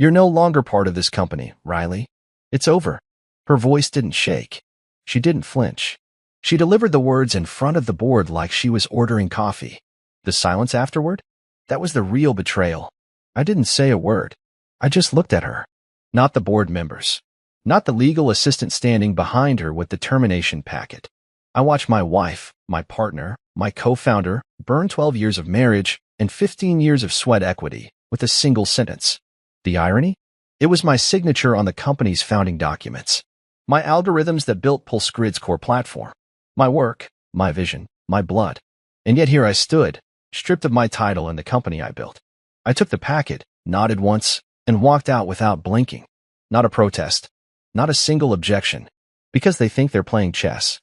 You're no longer part of this company, Riley. It's over. Her voice didn't shake. She didn't flinch. She delivered the words in front of the board like she was ordering coffee. The silence afterward? That was the real betrayal. I didn't say a word. I just looked at her. Not the board members. Not the legal assistant standing behind her with the termination packet. I watched my wife, my partner, my co-founder, burn 12 years of marriage and 15 years of sweat equity with a single sentence. The irony? It was my signature on the company's founding documents. My algorithms that built PulseGrid's core platform. My work, my vision, my blood. And yet here I stood, stripped of my title and the company I built. I took the packet, nodded once, and walked out without blinking. Not a protest. Not a single objection. Because they think they're playing chess.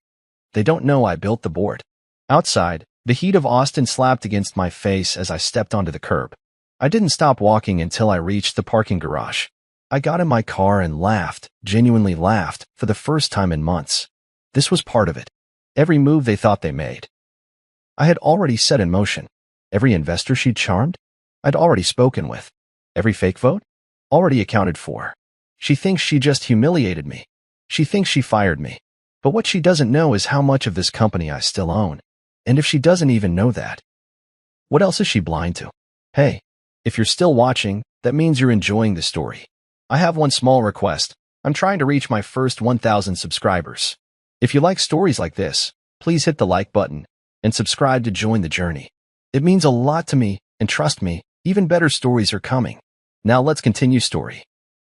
They don't know I built the board. Outside, the heat of Austin slapped against my face as I stepped onto the curb. I didn't stop walking until I reached the parking garage. I got in my car and laughed, genuinely laughed, for the first time in months. This was part of it. Every move they thought they made. I had already set in motion. Every investor she'd charmed? I'd already spoken with. Every fake vote? Already accounted for. She thinks she just humiliated me. She thinks she fired me. But what she doesn't know is how much of this company I still own. And if she doesn't even know that, what else is she blind to? Hey, if you're still watching, that means you're enjoying the story. I have one small request. I'm trying to reach my first 1,000 subscribers. If you like stories like this, please hit the like button and subscribe to join the journey. It means a lot to me, and trust me, even better stories are coming. Now let's continue story.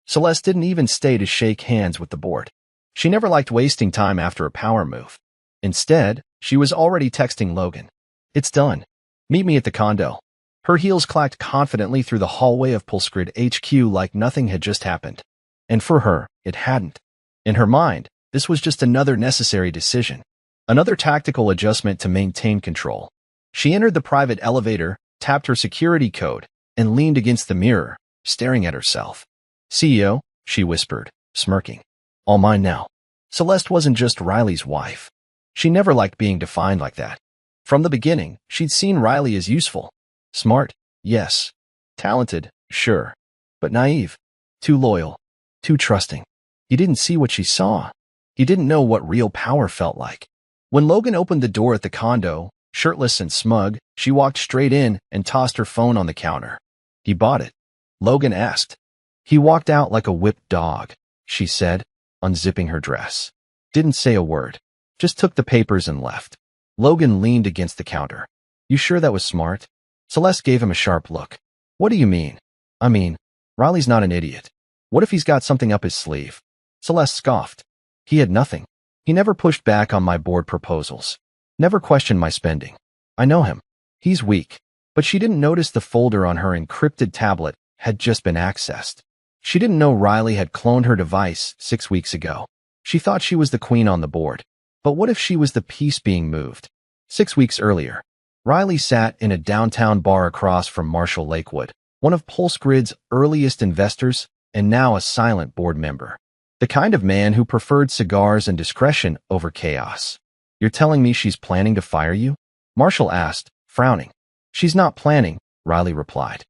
Celeste didn't even stay to shake hands with the board. She never liked wasting time after a power move. Instead, she was already texting Logan. It's done. Meet me at the condo. Her heels clacked confidently through the hallway of PulseGrid HQ like nothing had just happened. And for her, it hadn't. In her mind, this was just another necessary decision. Another tactical adjustment to maintain control. She entered the private elevator, tapped her security code, and leaned against the mirror, staring at herself. CEO, she whispered, smirking. All mine now. Celeste wasn't just Riley's wife. She never liked being defined like that. From the beginning, she'd seen Riley as useful. Smart, yes. Talented, sure. But naive. Too loyal. Too trusting. He didn't see what she saw. He didn't know what real power felt like. When Logan opened the door at the condo, shirtless and smug, she walked straight in and tossed her phone on the counter. He bought it. Logan asked. He walked out like a whipped dog, she said, unzipping her dress. Didn't say a word. Just took the papers and left. Logan leaned against the counter. You sure that was smart? Celeste gave him a sharp look. What do you mean? I mean, Riley's not an idiot. What if he's got something up his sleeve? Celeste scoffed. He had nothing. He never pushed back on my board proposals. Never questioned my spending. I know him. He's weak. But she didn't notice the folder on her encrypted tablet had just been accessed. She didn't know Riley had cloned her device 6 weeks ago. She thought she was the queen on the board. But what if she was the piece being moved? 6 weeks earlier, Riley sat in a downtown bar across from Marshall Lakewood, one of PulseGrid's earliest investors and now a silent board member. The kind of man who preferred cigars and discretion over chaos. You're telling me she's planning to fire you? Marshall asked, frowning. She's not planning, Riley replied.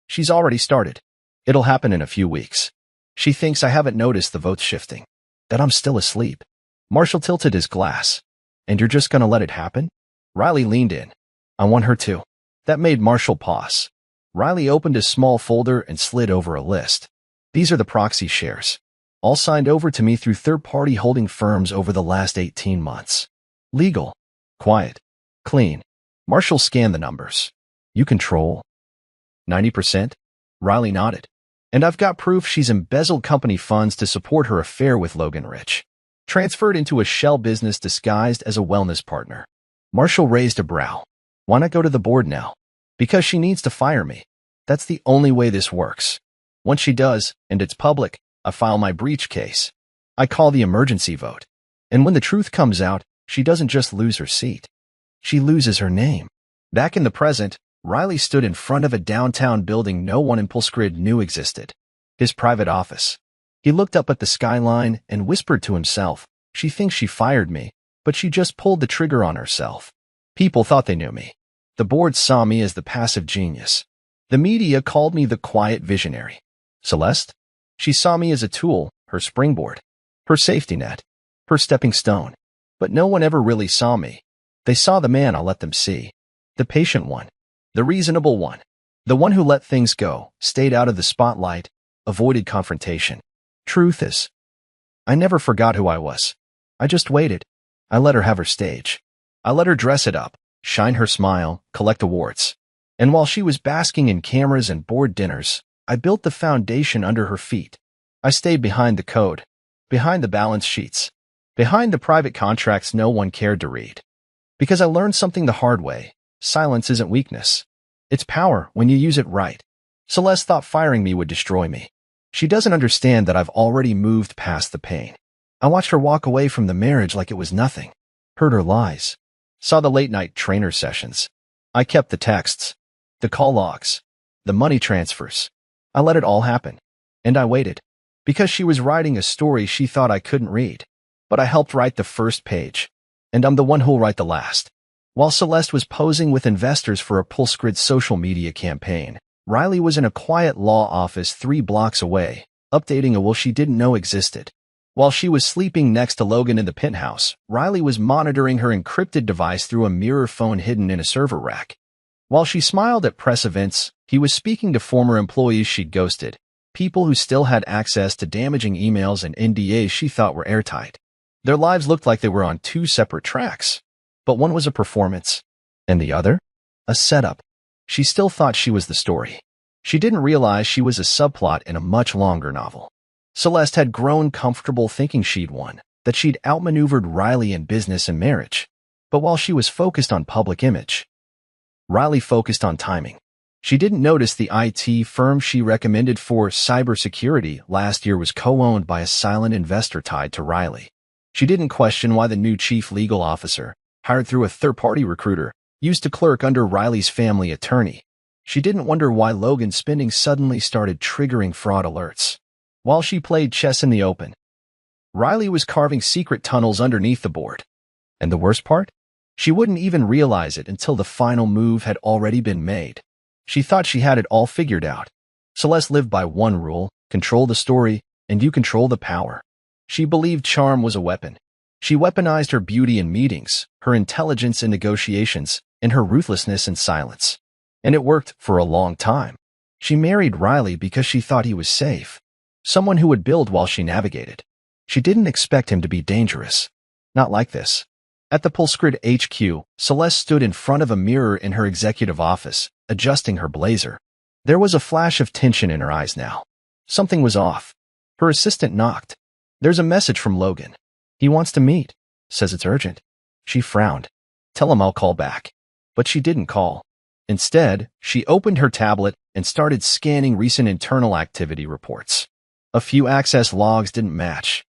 She's already started. It'll happen in a few weeks. She thinks I haven't noticed the votes shifting. That I'm still asleep. Marshall tilted his glass. And you're just gonna let it happen? Riley leaned in. I want her to. That made Marshall pause. Riley opened a small folder and slid over a list. These are the proxy shares. All signed over to me through third-party holding firms over the last 18 months. Legal. Quiet. Clean. Marshall scanned the numbers. You control 90%? Riley nodded. And I've got proof she's embezzled company funds to support her affair with Logan Rich. Transferred into a shell business disguised as a wellness partner. Marshall raised a brow. Why not go to the board now? Because she needs to fire me. That's the only way this works. Once she does, and it's public, I file my breach case. I call the emergency vote. And when the truth comes out, she doesn't just lose her seat. She loses her name. Back in the present, Riley stood in front of a downtown building no one in PulseGrid knew existed. His private office. He looked up at the skyline and whispered to himself, she thinks she fired me, but she just pulled the trigger on herself. People thought they knew me. The board saw me as the passive genius. The media called me the quiet visionary. Celeste? She saw me as a tool, her springboard, her safety net, her stepping stone. But no one ever really saw me. They saw the man I'll let them see. The patient one. The reasonable one. The one who let things go, stayed out of the spotlight, avoided confrontation. Truth is, I never forgot who I was. I just waited. I let her have her stage. I let her dress it up, shine her smile, collect awards. And while she was basking in cameras and board dinners, I built the foundation under her feet. I stayed behind the code, behind the balance sheets, behind the private contracts no one cared to read. Because I learned something the hard way. Silence isn't weakness. It's power when you use it right. Celeste thought firing me would destroy me. She doesn't understand that I've already moved past the pain. I watched her walk away from the marriage like it was nothing. Heard her lies. Saw the late-night trainer sessions. I kept the texts, the call logs, the money transfers. I let it all happen. And I waited. Because she was writing a story she thought I couldn't read. But I helped write the first page. And I'm the one who'll write the last. While Celeste was posing with investors for a PulseGrid social media campaign, Riley was in a quiet law office 3 blocks away, updating a will she didn't know existed. While she was sleeping next to Logan in the penthouse, Riley was monitoring her encrypted device through a mirror phone hidden in a server rack. While she smiled at press events, he was speaking to former employees she'd ghosted, people who still had access to damaging emails and NDAs she thought were airtight. Their lives looked like they were on 2 separate tracks. But one was a performance, and the other? A setup. She still thought she was the story. She didn't realize she was a subplot in a much longer novel. Celeste had grown comfortable thinking she'd won, that she'd outmaneuvered Riley in business and marriage. But while she was focused on public image, Riley focused on timing. She didn't notice the IT firm she recommended for cybersecurity last year was co-owned by a silent investor tied to Riley. She didn't question why the new chief legal officer, hired through a third-party recruiter, used to clerk under Riley's family attorney. She didn't wonder why Logan's spending suddenly started triggering fraud alerts. While she played chess in the open, Riley was carving secret tunnels underneath the board. And the worst part? She wouldn't even realize it until the final move had already been made. She thought she had it all figured out. Celeste lived by one rule: control the story, and you control the power. She believed charm was a weapon. She weaponized her beauty in meetings, her intelligence in negotiations, and her ruthlessness in silence. And it worked for a long time. She married Riley because she thought he was safe. Someone who would build while she navigated. She didn't expect him to be dangerous. Not like this. At the PulseGrid HQ, Celeste stood in front of a mirror in her executive office, adjusting her blazer. There was a flash of tension in her eyes now. Something was off. Her assistant knocked. There's a message from Logan. He wants to meet. Says it's urgent. She frowned. Tell him I'll call back. But she didn't call. Instead, she opened her tablet and started scanning recent internal activity reports. A few access logs didn't match.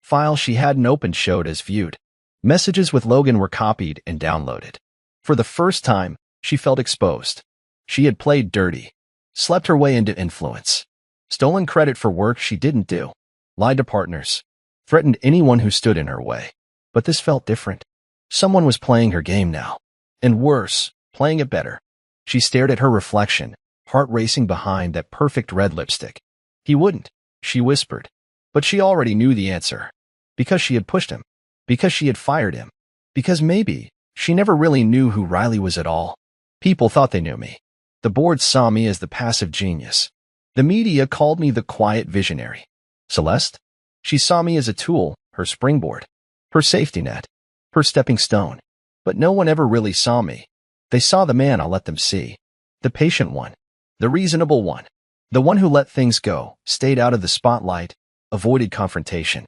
Files she hadn't opened showed as viewed. Messages with Logan were copied and downloaded. For the first time, she felt exposed. She had played dirty. Slept her way into influence. Stolen credit for work she didn't do. Lied to partners. Threatened anyone who stood in her way. But this felt different. Someone was playing her game now. And worse, playing it better. She stared at her reflection, heart racing behind that perfect red lipstick. He wouldn't, she whispered. But she already knew the answer. Because she had pushed him. Because she had fired him. Because maybe she never really knew who Riley was at all. People thought they knew me. The board saw me as the passive genius. The media called me the quiet visionary. Celeste? She saw me as a tool, her springboard, her safety net, her stepping stone. But no one ever really saw me. They saw the man I'll let them see. The patient one. The reasonable one. The one who let things go, stayed out of the spotlight, avoided confrontation.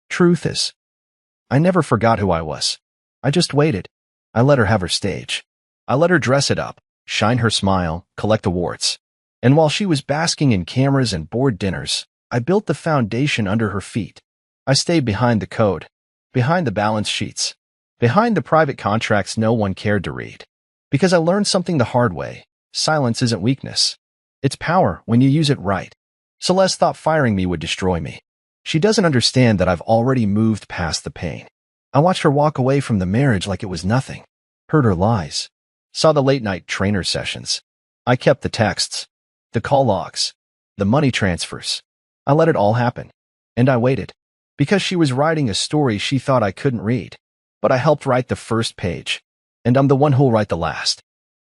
Truth is, I never forgot who I was. I just waited. I let her have her stage. I let her dress it up, shine her smile, collect awards. And while she was basking in cameras and board dinners, I built the foundation under her feet. I stayed behind the code, behind the balance sheets, behind the private contracts no one cared to read. Because I learned something the hard way. Silence isn't weakness. It's power when you use it right. Celeste thought firing me would destroy me. She doesn't understand that I've already moved past the pain. I watched her walk away from the marriage like it was nothing. Heard her lies. Saw the late-night trainer sessions. I kept the texts, the call logs, the money transfers. I let it all happen. And I waited. Because she was writing a story she thought I couldn't read. But I helped write the first page. And I'm the one who'll write the last.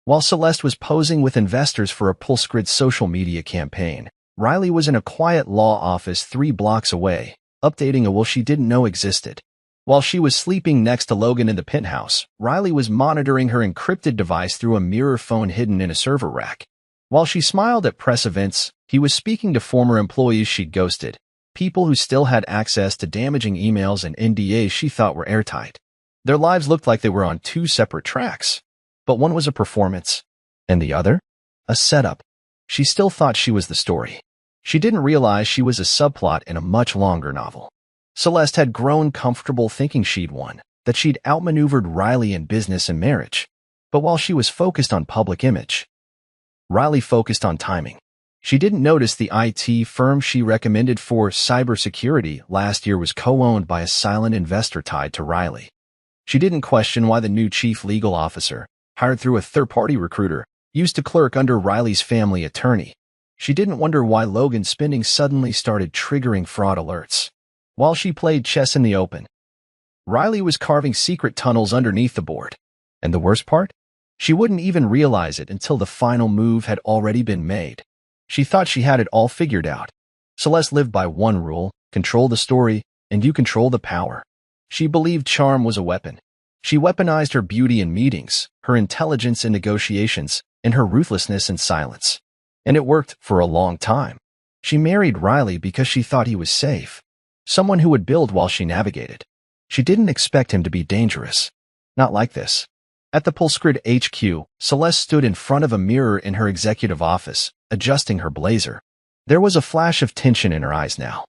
While Celeste was posing with investors for a Pulsgrid social media campaign, Riley was in a quiet law office 3 blocks away, updating a will she didn't know existed. While she was sleeping next to Logan in the penthouse, Riley was monitoring her encrypted device through a mirror phone hidden in a server rack. While she smiled at press events, he was speaking to former employees she'd ghosted, people who still had access to damaging emails and NDAs she thought were airtight. Their lives looked like they were on 2 separate tracks, but one was a performance, and the other? A setup. She still thought she was the story. She didn't realize she was a subplot in a much longer novel. Celeste had grown comfortable thinking she'd won, that she'd outmaneuvered Riley in business and marriage. But while she was focused on public image, Riley focused on timing. She didn't notice the IT firm she recommended for cybersecurity last year was co-owned by a silent investor tied to Riley. She didn't question why the new chief legal officer, hired through a third-party recruiter, used to clerk under Riley's family attorney. She didn't wonder why Logan's spending suddenly started triggering fraud alerts. While she played chess in the open, Riley was carving secret tunnels underneath the board. And the worst part? She wouldn't even realize it until the final move had already been made. She thought she had it all figured out. Celeste lived by one rule: control the story, and you control the power. She believed charm was a weapon. She weaponized her beauty in meetings, her intelligence in negotiations, and her ruthlessness in silence. And it worked for a long time. She married Riley because she thought he was safe, someone who would build while she navigated. She didn't expect him to be dangerous. Not like this. At the Pulsgrid HQ, Celeste stood in front of a mirror in her executive office, adjusting her blazer. There was a flash of tension in her eyes now.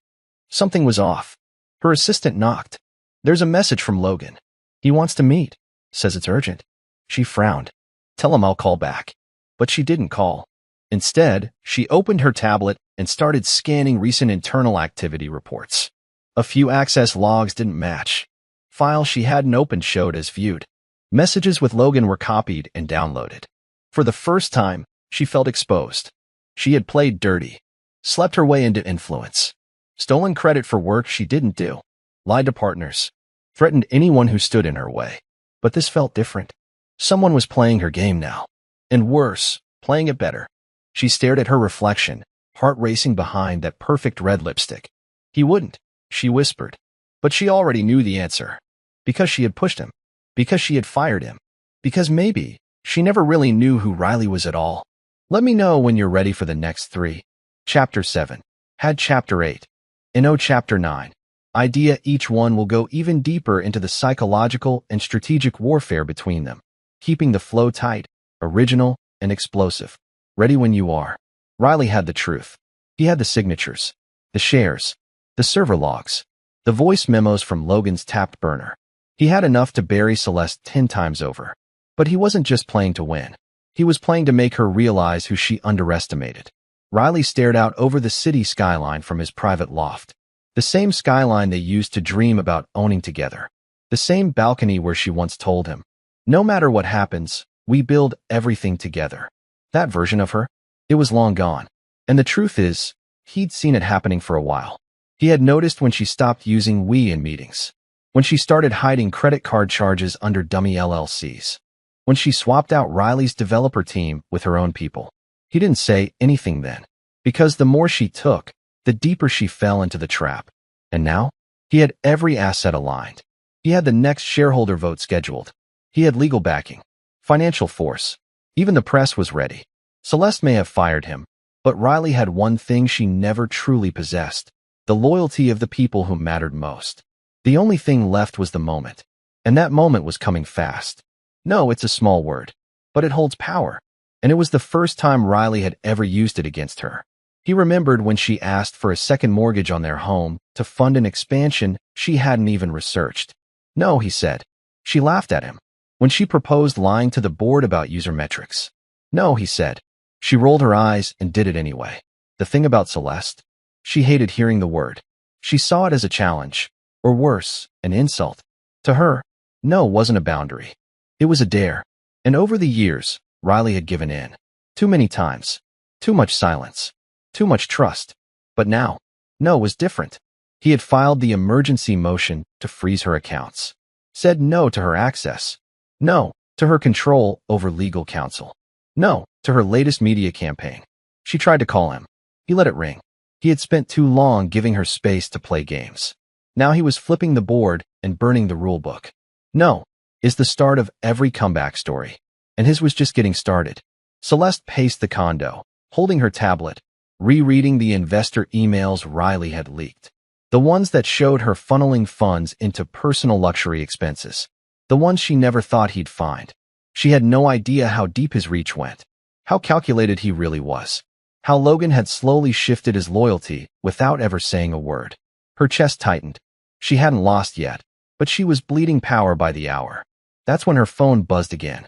Something was off. Her assistant knocked. "There's a message from Logan. He wants to meet. Says it's urgent." She frowned. "Tell him I'll call back." But she didn't call. Instead, she opened her tablet and started scanning recent internal activity reports. A few access logs didn't match. Files she hadn't opened showed as viewed. Messages with Logan were copied and downloaded. For the first time, she felt exposed. She had played dirty, slept her way into influence, stolen credit for work she didn't do, lied to partners, threatened anyone who stood in her way. But this felt different. Someone was playing her game now. And worse, playing it better. She stared at her reflection, heart racing behind that perfect red lipstick. He wouldn't, she whispered. But she already knew the answer. Because she had pushed him. Because she had fired him. Because maybe she never really knew who Riley was at all. Let me know when you're ready for the next 3. Chapter 7. Had Chapter 8. In Chapter 9. Idea. Each one will go even deeper into the psychological and strategic warfare between them, keeping the flow tight, original, and explosive. Ready when you are. Riley had the truth. He had the signatures, the shares, the server logs, the voice memos from Logan's tapped burner. He had enough to bury Celeste 10 times over. But he wasn't just playing to win. He was playing to make her realize who she underestimated. Riley stared out over the city skyline from his private loft. The same skyline they used to dream about owning together. The same balcony where she once told him, "No matter what happens, we build everything together." That version of her, it was long gone. And the truth is, he'd seen it happening for a while. He had noticed when she stopped using "we" in meetings. When she started hiding credit card charges under dummy LLCs. When she swapped out Riley's developer team with her own people. He didn't say anything then. Because the more she took, the deeper she fell into the trap. And now, he had every asset aligned. He had the next shareholder vote scheduled. He had legal backing, financial force. Even the press was ready. Celeste may have fired him, but Riley had one thing she never truly possessed: the loyalty of the people who mattered most. The only thing left was the moment. And that moment was coming fast. No, it's a small word, but it holds power. And it was the first time Riley had ever used it against her. He remembered when she asked for a second mortgage on their home to fund an expansion she hadn't even researched. "No," he said. She laughed at him. When she proposed lying to the board about user metrics. "No," he said. She rolled her eyes and did it anyway. The thing about Celeste? She hated hearing the word. She saw it as a challenge, or worse, an insult. To her, no wasn't a boundary. It was a dare. And over the years, Riley had given in. Too many times. Too much silence. Too much trust. But now, no was different. He had filed the emergency motion to freeze her accounts. Said no to her access. No to her control over legal counsel. No to her latest media campaign. She tried to call him. He let it ring. He had spent too long giving her space to play games. Now he was flipping the board and burning the rule book. No is the start of every comeback story. And his was just getting started. Celeste paced the condo, holding her tablet, rereading the investor emails Riley had leaked. The ones that showed her funneling funds into personal luxury expenses. The ones she never thought he'd find. She had no idea how deep his reach went. How calculated he really was. How Logan had slowly shifted his loyalty without ever saying a word. Her chest tightened. She hadn't lost yet, but she was bleeding power by the hour. That's when her phone buzzed again.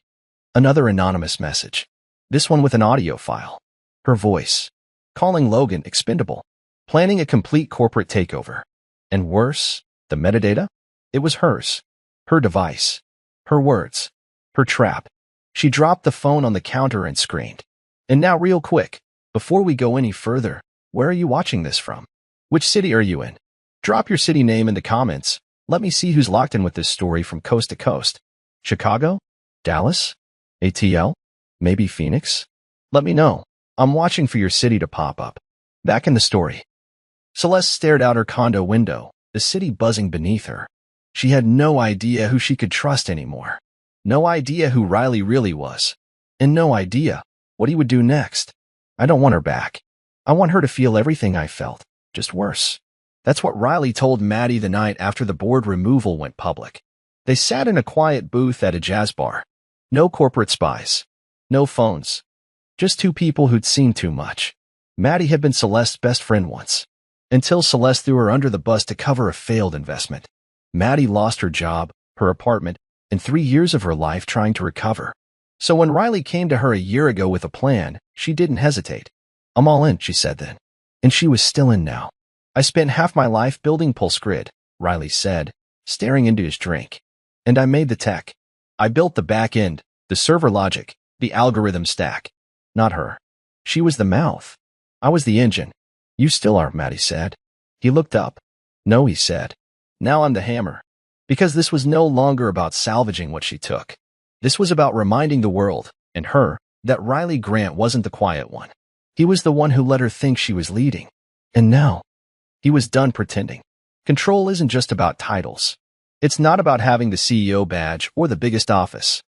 Another anonymous message. This one with an audio file. Her voice. Calling Logan expendable. Planning a complete corporate takeover. And worse, the metadata? It was hers. Her device. Her words. Her trap. She dropped the phone on the counter and screamed. And now real quick, before we go any further, where are you watching this from? Which city are you in? Drop your city name in the comments. Let me see who's locked in with this story from coast to coast. Chicago? Dallas? ATL? Maybe Phoenix? Let me know. I'm watching for your city to pop up. Back in the story. Celeste stared out her condo window, the city buzzing beneath her. She had no idea who she could trust anymore. No idea who Riley really was. And no idea what he would do next. I don't want her back. I want her to feel everything I felt, just worse. That's what Riley told Maddie the night after the board removal went public. They sat in a quiet booth at a jazz bar. No corporate spies. No phones. Just two people who'd seen too much. Maddie had been Celeste's best friend once. Until Celeste threw her under the bus to cover a failed investment. Maddie lost her job, her apartment, and 3 years of her life trying to recover. So when Riley came to her a year ago with a plan, she didn't hesitate. I'm all in, she said then. And she was still in now. I spent half my life building PulseGrid, Riley said, staring into his drink. And I made the tech. I built the back end, the server logic, the algorithm stack. Not her. She was the mouth. I was the engine. You still are, Maddie said. He looked up. No, he said. Now I'm the hammer. Because this was no longer about salvaging what she took. This was about reminding the world, and her, that Riley Grant wasn't the quiet one. He was the one who let her think she was leading. And now, he was done pretending. Control isn't just about titles. It's not about having the CEO badge or the biggest office.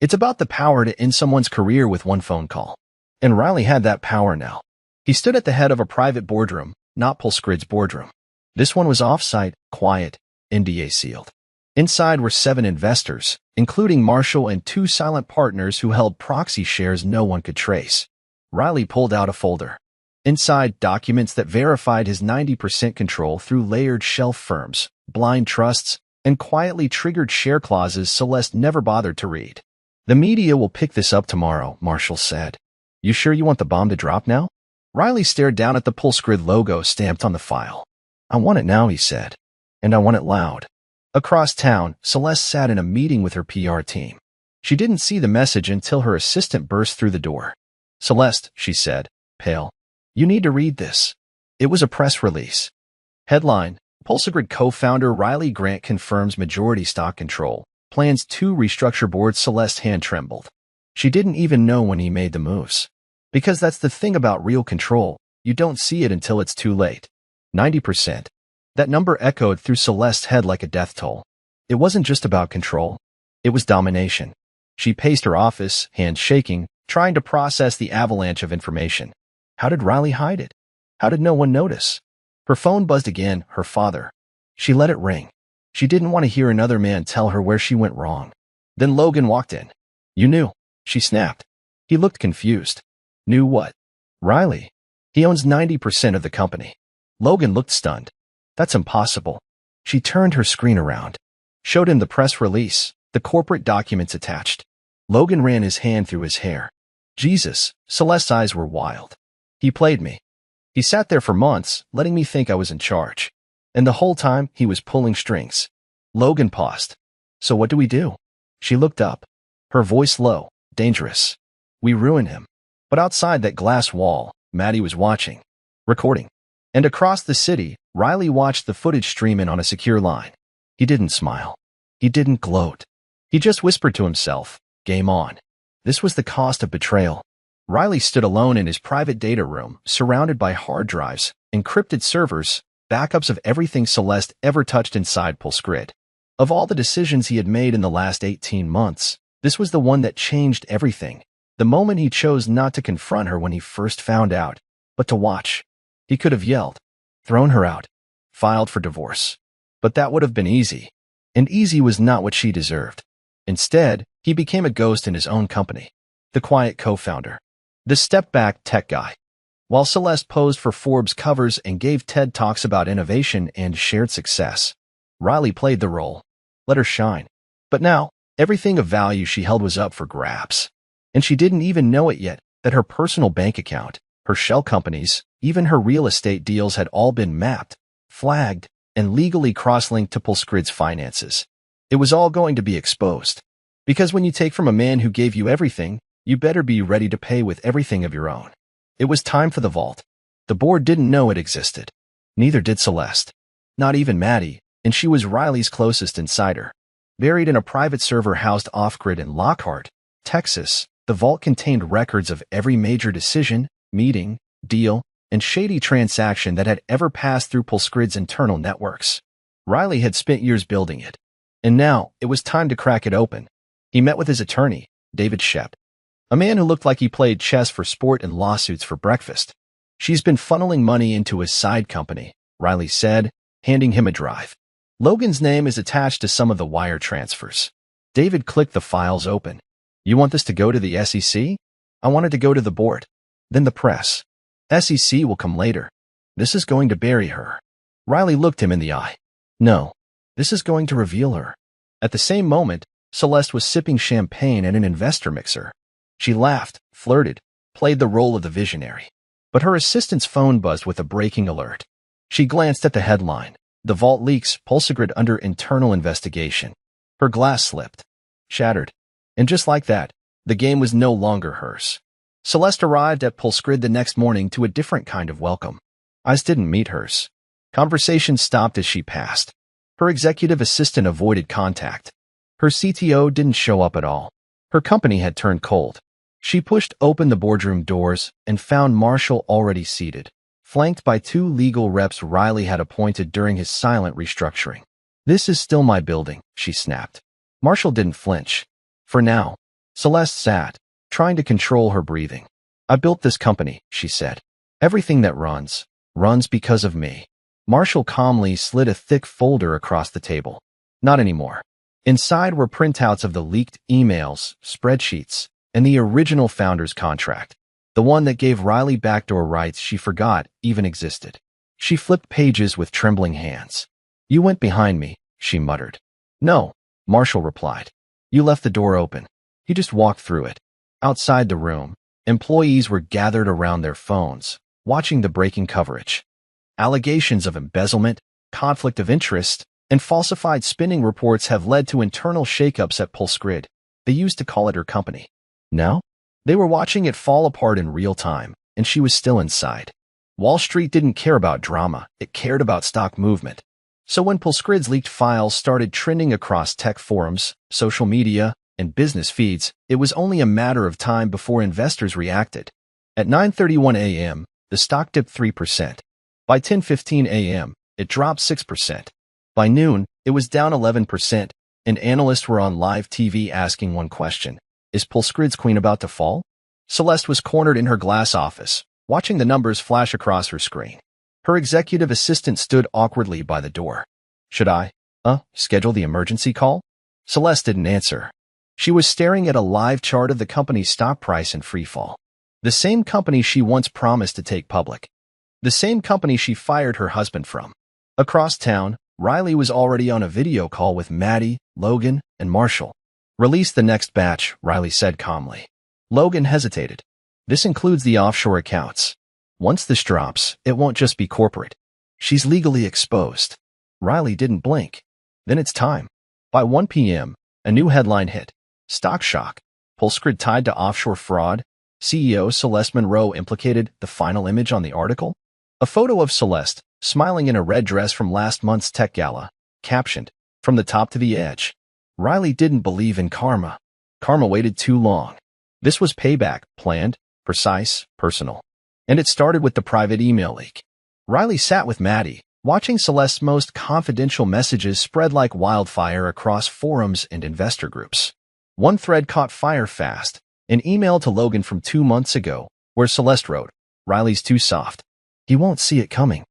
It's about the power to end someone's career with one phone call. And Riley had that power now. He stood at the head of a private boardroom, not PulseGrid's boardroom. This one was off-site, quiet, NDA sealed. Inside were 7 investors, including Marshall and 2 silent partners who held proxy shares no one could trace. Riley pulled out a folder. Inside, documents that verified his 90% control through layered shelf firms, blind trusts, and quietly triggered share clauses Celeste never bothered to read. The media will pick this up tomorrow, Marshall said. You sure you want the bomb to drop now? Riley stared down at the PulseGrid logo stamped on the file. I want it now, he said. And I want it loud. Across town, Celeste sat in a meeting with her PR team. She didn't see the message until her assistant burst through the door. Celeste, she said, pale. You need to read this. It was a press release. Headline, PulseGrid co-founder Riley Grant confirms majority stock control. Plans to restructure board. Celeste's hand trembled. She didn't even know when he made the moves. Because that's the thing about real control. You don't see it until it's too late. 90%. That number echoed through Celeste's head like a death toll. It wasn't just about control. It was domination. She paced her office, hands shaking, trying to process the avalanche of information. How did Riley hide it? How did no one notice? Her phone buzzed again, her father. She let it ring. She didn't want to hear another man tell her where she went wrong. Then Logan walked in. You knew, she snapped. He looked confused. Knew what? Riley. He owns 90% of the company. Logan looked stunned. That's impossible. She turned her screen around. Showed him the press release, the corporate documents attached. Logan ran his hand through his hair. Jesus, Celeste's eyes were wild. He played me. He sat there for months, letting me think I was in charge. And the whole time, he was pulling strings. Logan paused. So what do we do? She looked up. Her voice low, dangerous. We ruin him. But outside that glass wall, Maddie was watching. Recording. And across the city, Riley watched the footage stream in on a secure line. He didn't smile. He didn't gloat. He just whispered to himself, "Game on." This was the cost of betrayal. Riley stood alone in his private data room, surrounded by hard drives, encrypted servers, backups of everything Celeste ever touched inside PulseGrid. Of all the decisions he had made in the last 18 months, this was the one that changed everything. The moment he chose not to confront her when he first found out, but to watch. He could have yelled, thrown her out, filed for divorce. But that would have been easy. And easy was not what she deserved. Instead, he became a ghost in his own company. The quiet co-founder. The step-back tech guy. While Celeste posed for Forbes covers and gave TED Talks about innovation and shared success, Riley played the role. Let her shine. But now, everything of value she held was up for grabs. And she didn't even know it yet that her personal bank account, her shell companies, even her real estate deals had all been mapped, flagged, and legally cross-linked to PulseGrid's finances. It was all going to be exposed. Because when you take from a man who gave you everything, you better be ready to pay with everything of your own. It was time for the vault. The board didn't know it existed. Neither did Celeste. Not even Maddie, and she was Riley's closest insider. Buried in a private server housed off-grid in Lockhart, Texas, the vault contained records of every major decision, meeting, deal, and shady transaction that had ever passed through PulseGrid's internal networks. Riley had spent years building it. And now, it was time to crack it open. He met with his attorney, David Shep. A man who looked like he played chess for sport and lawsuits for breakfast. "She's been funneling money into his side company," Riley said, handing him a drive. "Logan's name is attached to some of the wire transfers." David clicked the files open. "You want this to go to the SEC? I want it to go to the board. Then the press. SEC will come later. This is going to bury her." Riley looked him in the eye. "No, this is going to reveal her." At the same moment, Celeste was sipping champagne at an investor mixer. She laughed, flirted, played the role of the visionary. But her assistant's phone buzzed with a breaking alert. She glanced at the headline, "The Vault Leaks, PulseGrid Under Internal Investigation." Her glass slipped, shattered. And just like that, the game was no longer hers. Celeste arrived at PulseGrid the next morning to a different kind of welcome. Eyes didn't meet hers. Conversation stopped as she passed. Her executive assistant avoided contact. Her CTO didn't show up at all. Her company had turned cold. She pushed open the boardroom doors and found Marshall already seated, flanked by two legal reps Riley had appointed during his silent restructuring. "This is still my building," she snapped. Marshall didn't flinch. For now, Celeste sat, trying to control her breathing. "I built this company," she said. "Everything that runs because of me." Marshall calmly slid a thick folder across the table. "Not anymore." Inside were printouts of the leaked emails, spreadsheets, and the original founder's contract, the one that gave Riley backdoor rights she forgot even existed. She flipped pages with trembling hands. "You went behind me," she muttered. "No," Marshall replied. "You left the door open." He just walked through it. Outside the room, employees were gathered around their phones, watching the breaking coverage. Allegations of embezzlement, conflict of interest, and falsified spending reports have led to internal shakeups at PulseGrid. They used to call it her company. Now, they were watching it fall apart in real time, and she was still inside. Wall Street didn't care about drama, it cared about stock movement. So when PulseGrid's leaked files started trending across tech forums, social media, and business feeds, it was only a matter of time before investors reacted. At 9:31 a.m., the stock dipped 3%. By 10:15 a.m., it dropped 6%. By noon, it was down 11%, and analysts were on live TV asking one question: is PulseGrid's queen about to fall? Celeste was cornered in her glass office, watching the numbers flash across her screen. Her executive assistant stood awkwardly by the door. "Should I, schedule the emergency call?" Celeste didn't answer. She was staring at a live chart of the company's stock price in freefall. The same company she once promised to take public. The same company she fired her husband from. Across town, Riley was already on a video call with Maddie, Logan, and Marshall. "Release the next batch," Riley said calmly. Logan hesitated. "This includes the offshore accounts. Once this drops, it won't just be corporate. She's legally exposed." Riley didn't blink. "Then it's time." By 1 p.m., a new headline hit. "Stock shock. PulseGrid tied to offshore fraud. CEO Celeste Monroe implicated." The final image on the article? A photo of Celeste, smiling in a red dress from last month's tech gala, captioned, "From the top to the edge." Riley didn't believe in karma. Karma waited too long. This was payback, planned, precise, personal. And it started with the private email leak. Riley sat with Maddie, watching Celeste's most confidential messages spread like wildfire across forums and investor groups. One thread caught fire fast, an email to Logan from 2 months ago, where Celeste wrote, "Riley's too soft. He won't see it coming.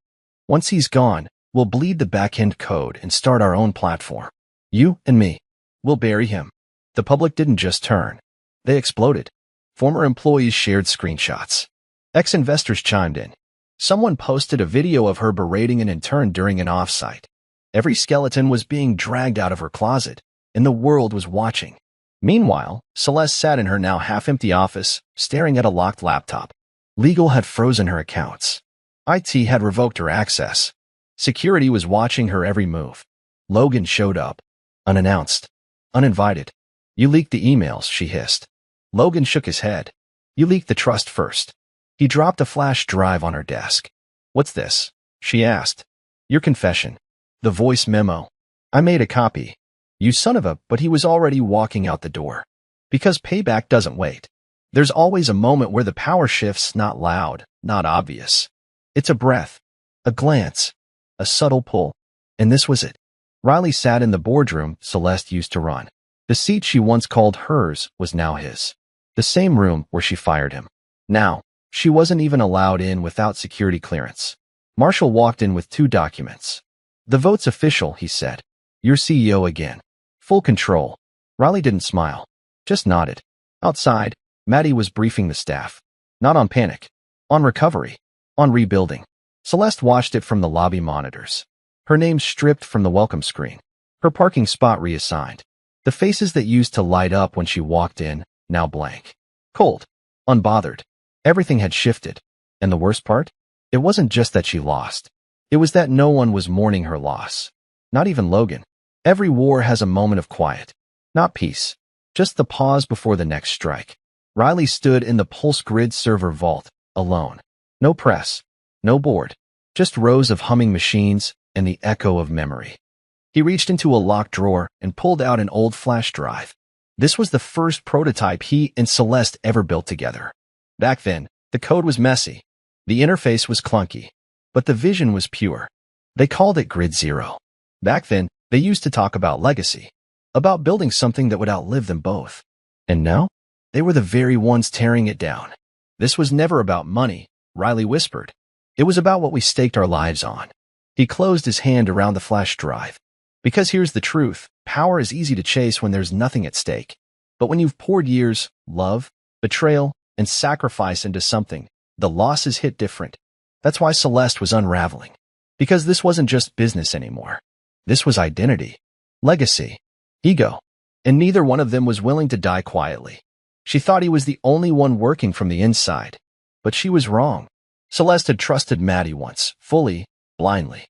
Once he's gone, we'll bleed the back-end code and start our own platform. You and me. We'll bury him." The public didn't just turn. They exploded. Former employees shared screenshots. Ex-investors chimed in. Someone posted a video of her berating an intern during an offsite. Every skeleton was being dragged out of her closet, and the world was watching. Meanwhile, Celeste sat in her now half-empty office, staring at a locked laptop. Legal had frozen her accounts. IT had revoked her access. Security was watching her every move. Logan showed up. Unannounced. Uninvited. "You leaked the emails," she hissed. Logan shook his head. "You leaked the trust first." He dropped a flash drive on her desk. "What's this?" she asked. "Your confession. The voice memo. I made a copy." "You son of a," but he was already walking out the door. Because payback doesn't wait. There's always a moment where the power shifts, not loud, not obvious. It's a breath, a glance, a subtle pull. And this was it. Riley sat in the boardroom Celeste used to run. The seat she once called hers was now his. The same room where she fired him. Now, she wasn't even allowed in without security clearance. Marshall walked in with 2 documents. "The vote's official," he said. "You're CEO again. Full control." Riley didn't smile, just nodded. Outside, Maddie was briefing the staff. Not on panic. On recovery. On rebuilding. Celeste watched it from the lobby monitors. Her name stripped from the welcome screen. Her parking spot reassigned. The faces that used to light up when she walked in, now blank. Cold. Unbothered. Everything had shifted. And the worst part? It wasn't just that she lost. It was that no one was mourning her loss. Not even Logan. Every war has a moment of quiet. Not peace. Just the pause before the next strike. Riley stood in the Pulse Grid server vault, alone. No press. No board. Just rows of humming machines and the echo of memory. He reached into a locked drawer and pulled out an old flash drive. This was the first prototype he and Celeste ever built together. Back then, the code was messy. The interface was clunky. But the vision was pure. They called it Grid Zero. Back then, they used to talk about legacy. About building something that would outlive them both. And now? They were the very ones tearing it down. "This was never about money," Riley whispered. "It was about what we staked our lives on." He closed his hand around the flash drive. Because here's the truth, power is easy to chase when there's nothing at stake. But when you've poured years, love, betrayal, and sacrifice into something, the losses hit different. That's why Celeste was unraveling. Because this wasn't just business anymore. This was identity, legacy, ego. And neither one of them was willing to die quietly. She thought he was the only one working from the inside. But she was wrong. Celeste had trusted Maddie once, fully, blindly.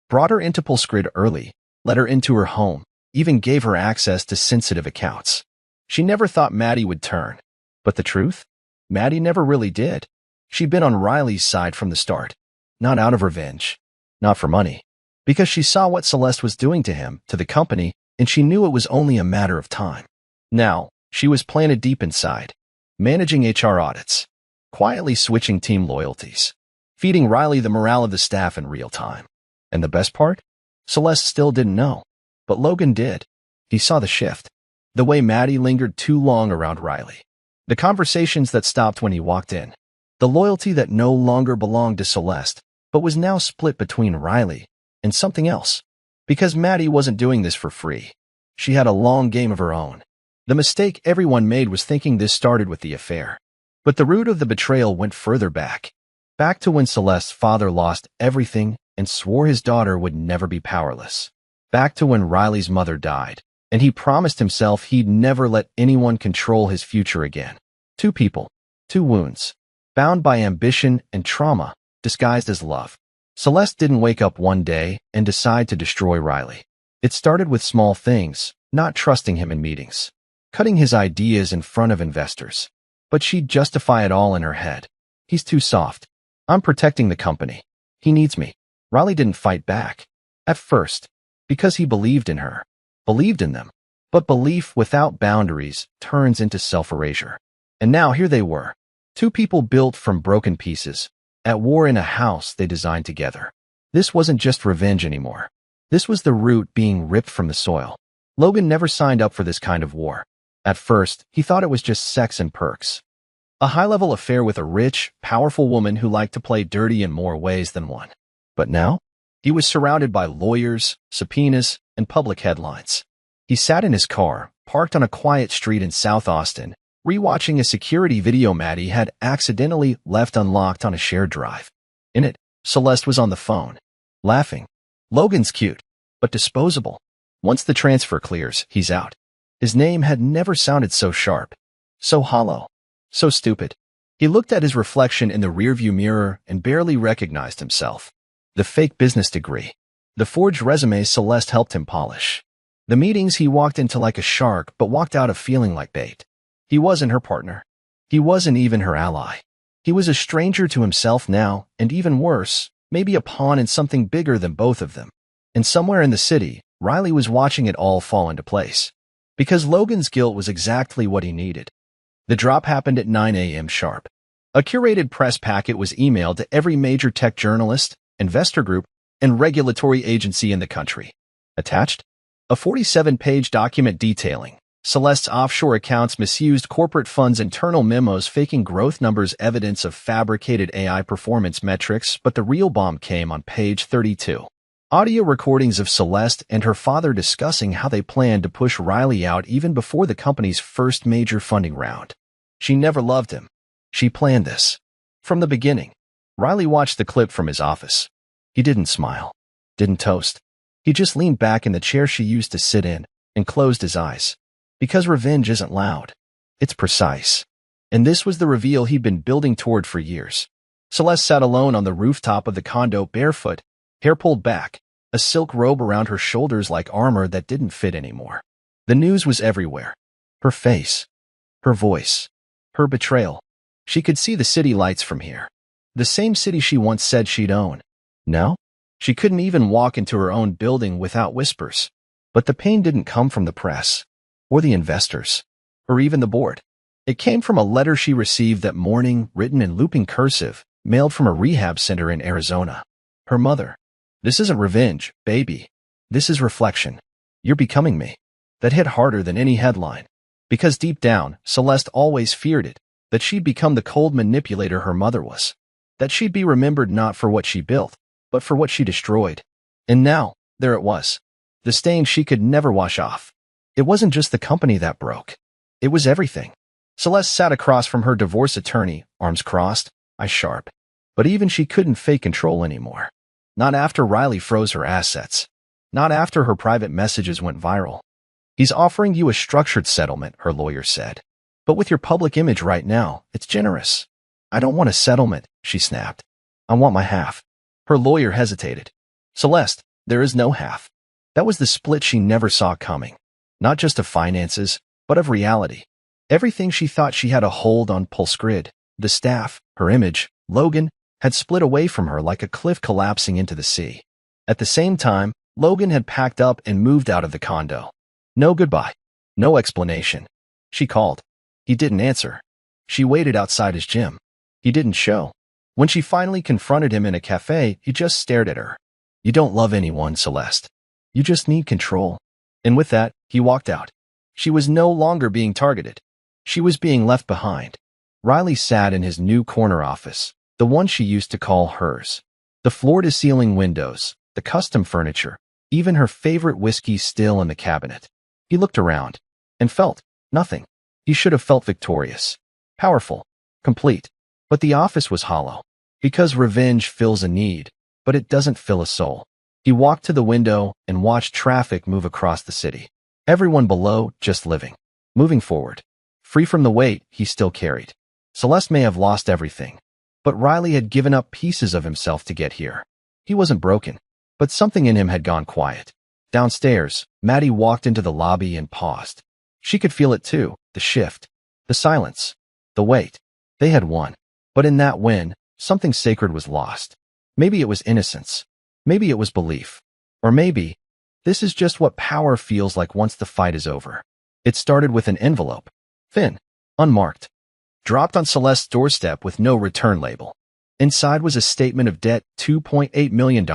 Brought her into Pulse Grid early, let her into her home, even gave her access to sensitive accounts. She never thought Maddie would turn. But the truth? Maddie never really did. She'd been on Riley's side from the start. Not out of revenge. Not for money. Because she saw what Celeste was doing to him, to the company, and she knew it was only a matter of time. Now, she was planted deep inside. Managing HR audits. Quietly switching team loyalties. Feeding Riley the morale of the staff in real time. And the best part? Celeste still didn't know. But Logan did. He saw the shift. The way Maddie lingered too long around Riley. The conversations that stopped when he walked in. The loyalty that no longer belonged to Celeste, but was now split between Riley and something else. Because Maddie wasn't doing this for free. She had a long game of her own. The mistake everyone made was thinking this started with the affair. But the root of the betrayal went further back. Back to when Celeste's father lost everything and swore his daughter would never be powerless. Back to when Riley's mother died, and he promised himself he'd never let anyone control his future again. 2 people, 2 wounds, bound by ambition and trauma, disguised as love. Celeste didn't wake up one day and decide to destroy Riley. It started with small things, not trusting him in meetings, cutting his ideas in front of investors. But she'd justify it all in her head. He's too soft. I'm protecting the company. He needs me. Riley didn't fight back. At first, because he believed in her, believed in them. But belief without boundaries turns into self-erasure. And now here they were, two people built from broken pieces, at war in a house they designed together. This wasn't just revenge anymore. This was the root being ripped from the soil. Logan never signed up for this kind of war. At first, he thought it was just sex and perks. A high-level affair with a rich, powerful woman who liked to play dirty in more ways than one. But now, he was surrounded by lawyers, subpoenas, and public headlines. He sat in his car, parked on a quiet street in South Austin, rewatching a security video Maddie had accidentally left unlocked on a shared drive. In it, Celeste was on the phone, laughing. Logan's cute, but disposable. Once the transfer clears, he's out. His name had never sounded so sharp, so hollow, so stupid. He looked at his reflection in the rearview mirror and barely recognized himself. The fake business degree, the forged resume Celeste helped him polish. The meetings he walked into like a shark but walked out of feeling like bait. He wasn't her partner. He wasn't even her ally. He was a stranger to himself now, and even worse, maybe a pawn in something bigger than both of them. And somewhere in the city, Riley was watching it all fall into place. Because Logan's guilt was exactly what he needed. The drop happened at 9 a.m. sharp. A curated press packet was emailed to every major tech journalist, investor group, and regulatory agency in the country. Attached? A 47-page document detailing Celeste's offshore accounts, misused corporate funds, internal memos faking growth numbers, evidence of fabricated AI performance metrics, but the real bomb came on page 32. Audio recordings of Celeste and her father discussing how they planned to push Riley out even before the company's first major funding round. She never loved him. She planned this. From the beginning. Riley watched the clip from his office. He didn't smile. Didn't toast. He just leaned back in the chair she used to sit in and closed his eyes. Because revenge isn't loud. It's precise. And this was the reveal he'd been building toward for years. Celeste sat alone on the rooftop of the condo, barefoot, hair pulled back, a silk robe around her shoulders like armor that didn't fit anymore. The news was everywhere. Her face. Her voice. Her betrayal. She could see the city lights from here. The same city she once said she'd own. Now, she couldn't even walk into her own building without whispers. But the pain didn't come from the press, or the investors, or even the board. It came from a letter she received that morning, written in looping cursive, mailed from a rehab center in Arizona. Her mother. This isn't revenge, baby. This is reflection. You're becoming me. That hit harder than any headline. Because deep down, Celeste always feared it, that she'd become the cold manipulator her mother was. That she'd be remembered not for what she built, but for what she destroyed. And now, there it was. The stain she could never wash off. It wasn't just the company that broke. It was everything. Celeste sat across from her divorce attorney, arms crossed, eyes sharp. But even she couldn't fake control anymore. Not after Riley froze her assets. Not after her private messages went viral. He's offering you a structured settlement, her lawyer said. But with your public image right now, it's generous. I don't want a settlement, she snapped. I want my half. Her lawyer hesitated. Celeste, there is no half. That was the split she never saw coming. Not just of finances, but of reality. Everything she thought she had a hold on Pulsegrid, the staff, her image, Logan, had split away from her like a cliff collapsing into the sea. At the same time, Logan had packed up and moved out of the condo. No goodbye. No explanation. She called. He didn't answer. She waited outside his gym. He didn't show. When she finally confronted him in a cafe, he just stared at her. You don't love anyone, Celeste. You just need control. And with that, he walked out. She was no longer being targeted. She was being left behind. Riley sat in his new corner office, the one she used to call hers. The floor-to-ceiling windows, the custom furniture, even her favorite whiskey still in the cabinet. He looked around and felt nothing. He should have felt victorious, powerful, complete. But the office was hollow. Because revenge fills a need, but it doesn't fill a soul. He walked to the window and watched traffic move across the city. Everyone below just living, moving forward, free from the weight he still carried. Celeste may have lost everything, but Riley had given up pieces of himself to get here. He wasn't broken, but something in him had gone quiet. Downstairs, Maddie walked into the lobby and paused. She could feel it too, the shift, the silence, the weight. They had won. But in that win, something sacred was lost. Maybe it was innocence. Maybe it was belief. Or maybe this is just what power feels like once the fight is over. It started with an envelope. Thin. Unmarked. Dropped on Celeste's doorstep with no return label. Inside was a statement of debt, $2.8 million,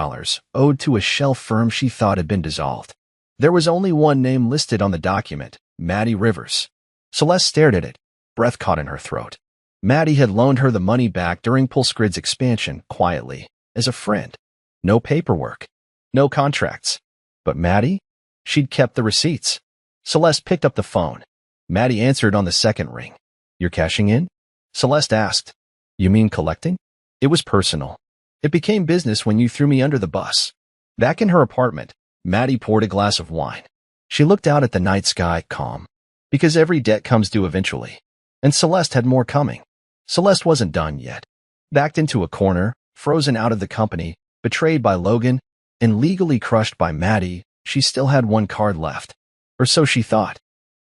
owed to a shell firm she thought had been dissolved. There was only one name listed on the document, Maddie Rivers. Celeste stared at it, breath caught in her throat. Maddie had loaned her the money back during Pulsegrid's expansion, quietly, as a friend. No paperwork. No contracts. But Maddie? She'd kept the receipts. Celeste picked up the phone. Maddie answered on the second ring. You're cashing in? Celeste asked. You mean collecting? It was personal. It became business when you threw me under the bus. Back in her apartment, Maddie poured a glass of wine. She looked out at the night sky, calm. Because every debt comes due eventually. And Celeste had more coming. Celeste wasn't done yet. Backed into a corner, frozen out of the company, betrayed by Logan, and legally crushed by Maddie, she still had one card left. Or so she thought.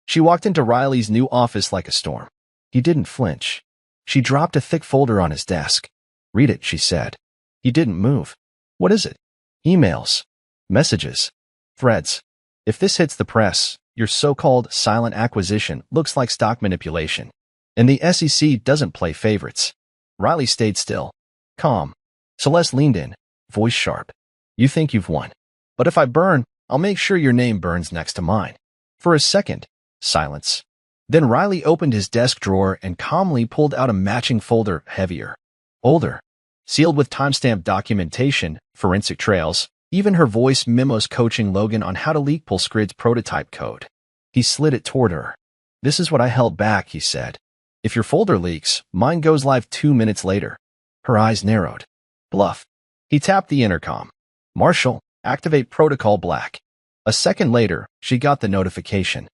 She walked into Riley's new office like a storm. He didn't flinch. She dropped a thick folder on his desk. Read it, she said. He didn't move. What is it? Emails. Messages. Threads. If this hits the press, your so-called silent acquisition looks like stock manipulation. And the SEC doesn't play favorites. Riley stayed still. Calm. Celeste leaned in, voice sharp. You think you've won. But if I burn, I'll make sure your name burns next to mine. For a second, silence. Then Riley opened his desk drawer and calmly pulled out a matching folder, heavier. Older. Sealed with timestamp documentation, forensic trails, even her voice memos coaching Logan on how to leak Pulsegrid's prototype code. He slid it toward her. This is what I held back, he said. If your folder leaks, mine goes live 2 minutes later. Her eyes narrowed. Bluff. He tapped the intercom. Marshall, activate Protocol Black. A second later, she got the notification.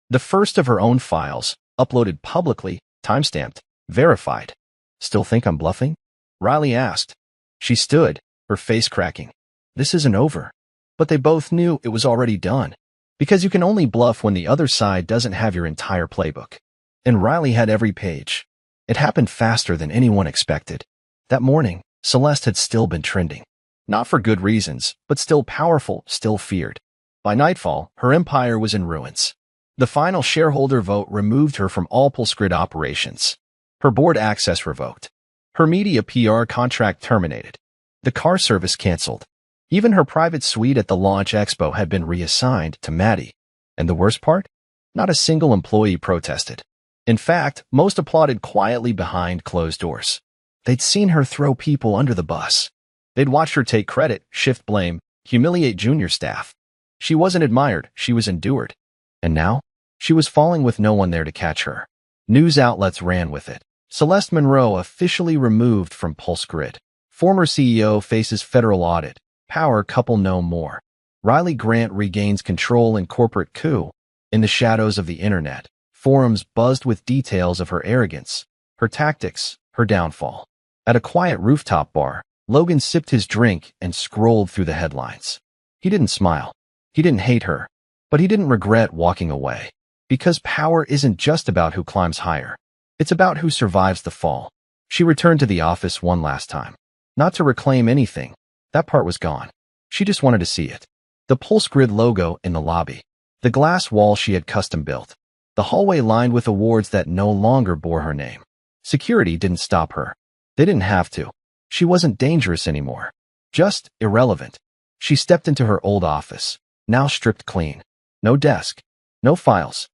The first of her own files, uploaded publicly, timestamped, verified. Still think I'm bluffing? Riley asked. She stood, her face cracking. This isn't over. But they both knew it was already done. Because you can only bluff when the other side doesn't have your entire playbook. And Riley had every page. It happened faster than anyone expected. That morning, Celeste had still been trending. Not for good reasons, but still powerful, still feared. By nightfall, her empire was in ruins. The final shareholder vote removed her from all Pulsegrid operations. Her board access revoked. Her media PR contract terminated. The car service canceled. Even her private suite at the launch expo had been reassigned to Maddie. And the worst part? Not a single employee protested. In fact, most applauded quietly behind closed doors. They'd seen her throw people under the bus. They'd watched her take credit, shift blame, humiliate junior staff. She wasn't admired, she was endured. And now? She was falling with no one there to catch her. News outlets ran with it. Celeste Monroe officially removed from Pulsegrid. Former CEO faces federal audit. Power couple no more. Riley Grant regains control in corporate coup. In the shadows of the internet, forums buzzed with details of her arrogance, her tactics, her downfall. At a quiet rooftop bar, Logan sipped his drink and scrolled through the headlines. He didn't smile. He didn't hate her. But he didn't regret walking away. Because power isn't just about who climbs higher. It's about who survives the fall. She returned to the office one last time. Not to reclaim anything. That part was gone. She just wanted to see it. The Pulsegrid logo in the lobby. The glass wall she had custom built. The hallway lined with awards that no longer bore her name. Security didn't stop her. They didn't have to. She wasn't dangerous anymore. Just irrelevant. She stepped into her old office, now stripped clean. No desk. No files.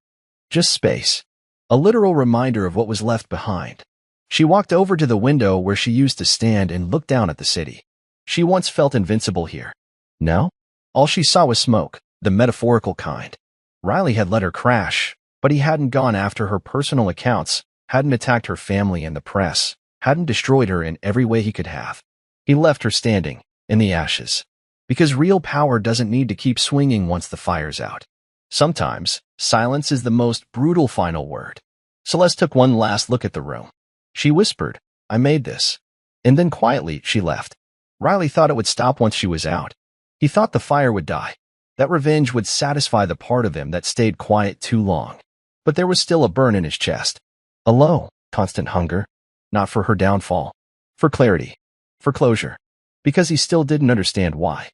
Just space. A literal reminder of what was left behind. She walked over to the window where she used to stand and looked down at the city. She once felt invincible here. Now, all she saw was smoke, the metaphorical kind. Riley had let her crash, but he hadn't gone after her personal accounts, hadn't attacked her family and the press, hadn't destroyed her in every way he could have. He left her standing, in the ashes. Because real power doesn't need to keep swinging once the fire's out. Sometimes, silence is the most brutal final word. Celeste took one last look at the room. She whispered, I made this. And then quietly, she left. Riley thought it would stop once she was out. He thought the fire would die. That revenge would satisfy the part of him that stayed quiet too long. But there was still a burn in his chest. A low, constant hunger. Not for her downfall. For clarity. For closure. Because he still didn't understand why.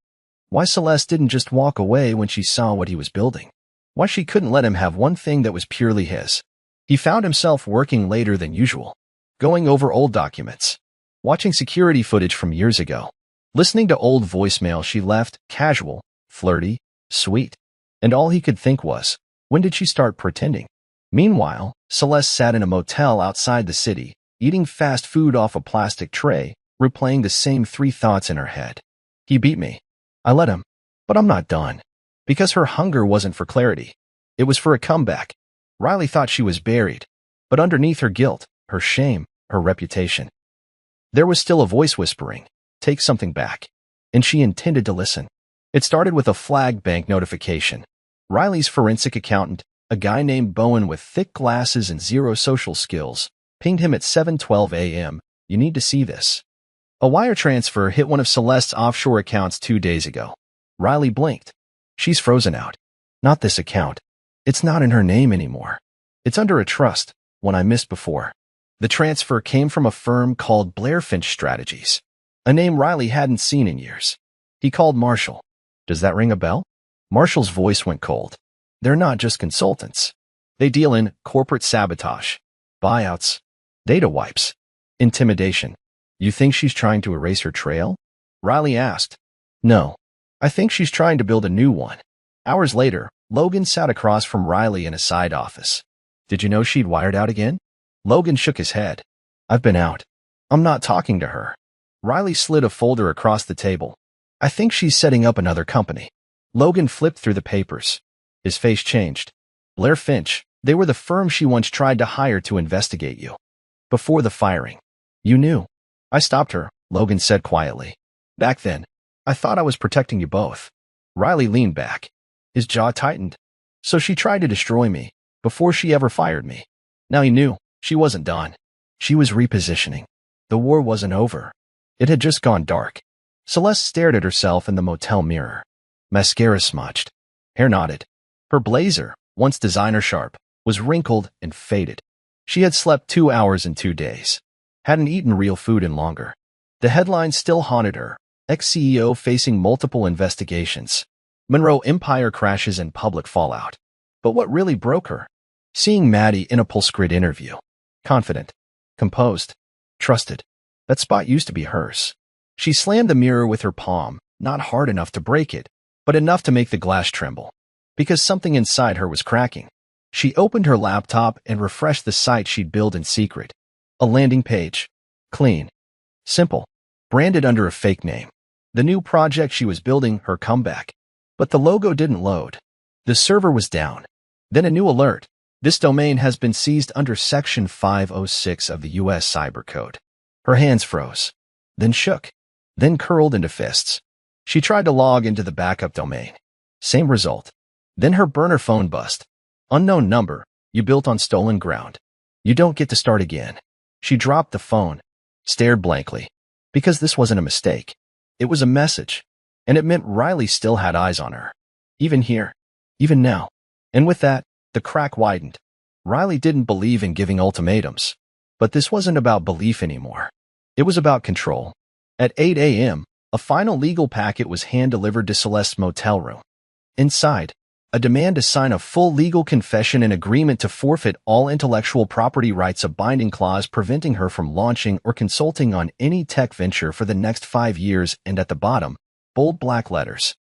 Why Celeste didn't just walk away when she saw what he was building. Why she couldn't let him have one thing that was purely his. He found himself working later than usual, going over old documents, watching security footage from years ago, listening to old voicemail she left, casual, flirty, sweet. And all he could think was, when did she start pretending? Meanwhile, Celeste sat in a motel outside the city, eating fast food off a plastic tray, replaying the same three thoughts in her head. He beat me. I let him. But I'm not done. Because her hunger wasn't for clarity. It was for a comeback. Riley thought she was buried. But underneath her guilt, her shame, her reputation, there was still a voice whispering, take something back. And she intended to listen. It started with a flagged bank notification. Riley's forensic accountant, a guy named Bowen with thick glasses and zero social skills, pinged him at 7:12 a.m. You need to see this. A wire transfer hit one of Celeste's offshore accounts 2 days ago. Riley blinked. She's frozen out. Not this account. It's not in her name anymore. It's under a trust, one I missed before. The transfer came from a firm called Blair Finch Strategies, a name Riley hadn't seen in years. He called Marshall. Does that ring a bell? Marshall's voice went cold. They're not just consultants. They deal in corporate sabotage, buyouts, data wipes, intimidation. You think she's trying to erase her trail? Riley asked. No. I think she's trying to build a new one. Hours later, Logan sat across from Riley in a side office. Did you know she'd wired out again? Logan shook his head. I've been out. I'm not talking to her. Riley slid a folder across the table. I think she's setting up another company. Logan flipped through the papers. His face changed. Blair Finch, they were the firm she once tried to hire to investigate you. Before the firing. You knew. I stopped her, Logan said quietly. Back then, I thought I was protecting you both. Riley leaned back. His jaw tightened. So she tried to destroy me, before she ever fired me. Now he knew, she wasn't done. She was repositioning. The war wasn't over. It had just gone dark. Celeste stared at herself in the motel mirror. Mascara smudged. Hair knotted. Her blazer, once designer sharp, was wrinkled and faded. She had slept 2 hours in 2 days. Hadn't eaten real food in longer. The headlines still haunted her. Ex-CEO facing multiple investigations. Monroe Empire crashes and public fallout. But what really broke her? Seeing Maddie in a Pulsgrid interview. Confident. Composed. Trusted. That spot used to be hers. She slammed the mirror with her palm, not hard enough to break it, but enough to make the glass tremble. Because something inside her was cracking. She opened her laptop and refreshed the site she'd built in secret. A landing page. Clean. Simple. Branded under a fake name. The new project she was building, her comeback. But the logo didn't load. The server was down. Then a new alert. This domain has been seized under Section 506 of the U.S. Cyber Code. Her hands froze. Then shook. Then curled into fists. She tried to log into the backup domain. Same result. Then her burner phone bust. Unknown number. You built on stolen ground. You don't get to start again. She dropped the phone. Stared blankly. Because this wasn't a mistake. It was a message. And it meant Riley still had eyes on her. Even here. Even now. And with that, the crack widened. Riley didn't believe in giving ultimatums. But this wasn't about belief anymore. It was about control. At 8 a.m., a final legal packet was hand-delivered to Celeste's motel room. Inside, a demand to sign a full legal confession and agreement to forfeit all intellectual property rights, a binding clause preventing her from launching or consulting on any tech venture for the next 5 years, and at the bottom, bold black letters.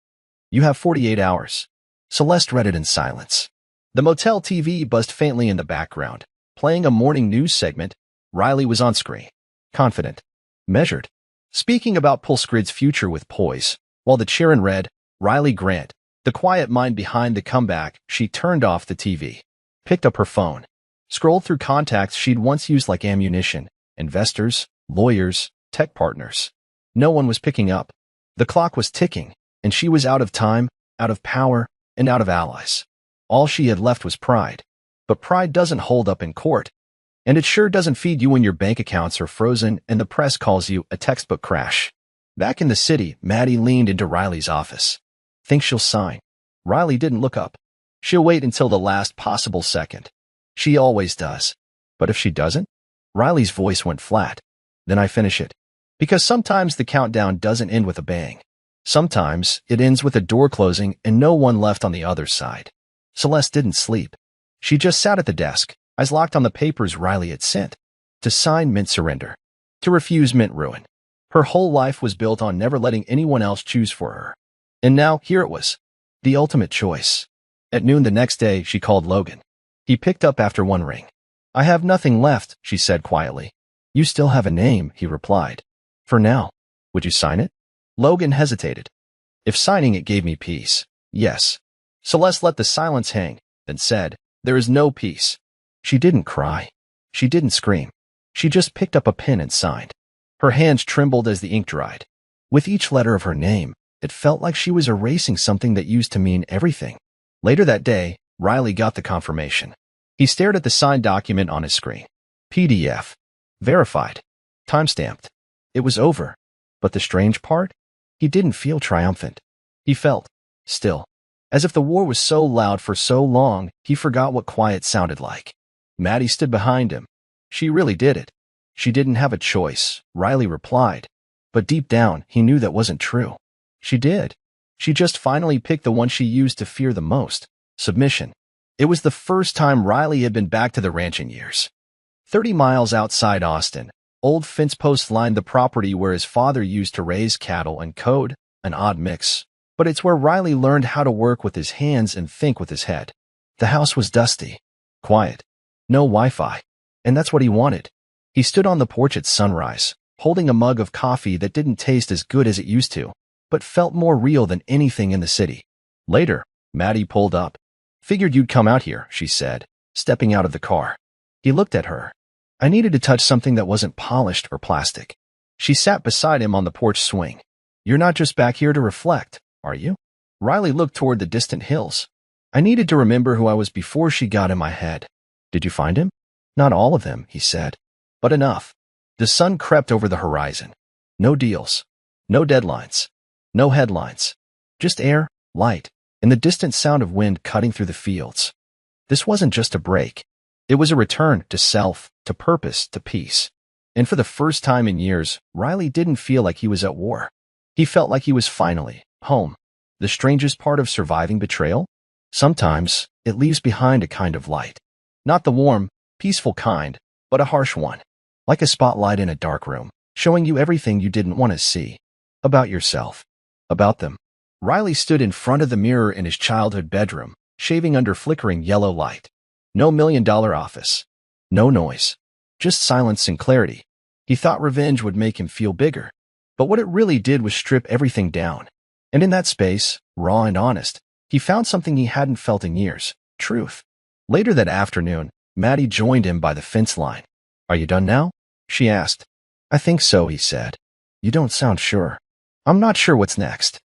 You have 48 hours. Celeste read it in silence. The motel TV buzzed faintly in the background, playing a morning news segment. Riley was on screen. Confident. Measured. Speaking about Pulsgrid's future with poise. While the Charon read, Riley Grant, the quiet mind behind the comeback. She turned off the TV. Picked up her phone. Scrolled through contacts she'd once used like ammunition. Investors, lawyers, tech partners. No one was picking up. The clock was ticking, and she was out of time, out of power, and out of allies. All she had left was pride. But pride doesn't hold up in court. And it sure doesn't feed you when your bank accounts are frozen and the press calls you a textbook crash. Back in the city, Maddie leaned into Riley's office. Think she'll sign? Riley didn't look up. She'll wait until the last possible second. She always does. But if she doesn't? Riley's voice went flat. Then I finish it. Because sometimes the countdown doesn't end with a bang. Sometimes it ends with a door closing and no one left on the other side. Celeste didn't sleep. She just sat at the desk, eyes locked on the papers Riley had sent. To sign meant surrender. To refuse meant ruin. Her whole life was built on never letting anyone else choose for her. And now, here it was. The ultimate choice. At noon the next day, she called Logan. He picked up after one ring. "I have nothing left," she said quietly. "You still have a name," he replied. "For now. Would you sign it?" Logan hesitated. "If signing it gave me peace, yes." Celeste let the silence hang, then said, "There is no peace." She didn't cry. She didn't scream. She just picked up a pen and signed. Her hands trembled as the ink dried. With each letter of her name, it felt like she was erasing something that used to mean everything. Later that day, Riley got the confirmation. He stared at the signed document on his screen. PDF. Verified. Timestamped. It was over. But the strange part? He didn't feel triumphant. He felt still. As if the war was so loud for so long, he forgot what quiet sounded like. Maddie stood behind him. She really did it. She didn't have a choice, Riley replied. But deep down, he knew that wasn't true. She did. She just finally picked the one she used to fear the most, submission. It was the first time Riley had been back to the ranch in years. 30 miles outside Austin, old fence posts lined the property where his father used to raise cattle and code, an odd mix. But it's where Riley learned how to work with his hands and think with his head. The house was dusty, quiet, no Wi-Fi, and that's what he wanted. He stood on the porch at sunrise, holding a mug of coffee that didn't taste as good as it used to, but felt more real than anything in the city. Later, Maddie pulled up. "Figured you'd come out here," she said, stepping out of the car. He looked at her. "I needed to touch something that wasn't polished or plastic." She sat beside him on the porch swing. "You're not just back here to reflect, are you?" Riley looked toward the distant hills. "I needed to remember who I was before she got in my head." "Did you find him?" "Not all of him," he said, "but enough." The sun crept over the horizon. No deals. No deadlines. No headlines. Just air, light, and the distant sound of wind cutting through the fields. This wasn't just a break. It was a return to self, to purpose, to peace. And for the first time in years, Riley didn't feel like he was at war. He felt like he was finally home. The strangest part of surviving betrayal? Sometimes it leaves behind a kind of light. Not the warm, peaceful kind, but a harsh one. Like a spotlight in a dark room, showing you everything you didn't want to see. About yourself. About them. Riley stood in front of the mirror in his childhood bedroom, shaving under flickering yellow light. No $1 million office. No noise. Just silence and clarity. He thought revenge would make him feel bigger. But what it really did was strip everything down. And in that space, raw and honest, he found something he hadn't felt in years. Truth. Later that afternoon, Maddie joined him by the fence line. "Are you done now?" she asked. "I think so," he said. "You don't sound sure." "I'm not sure what's next.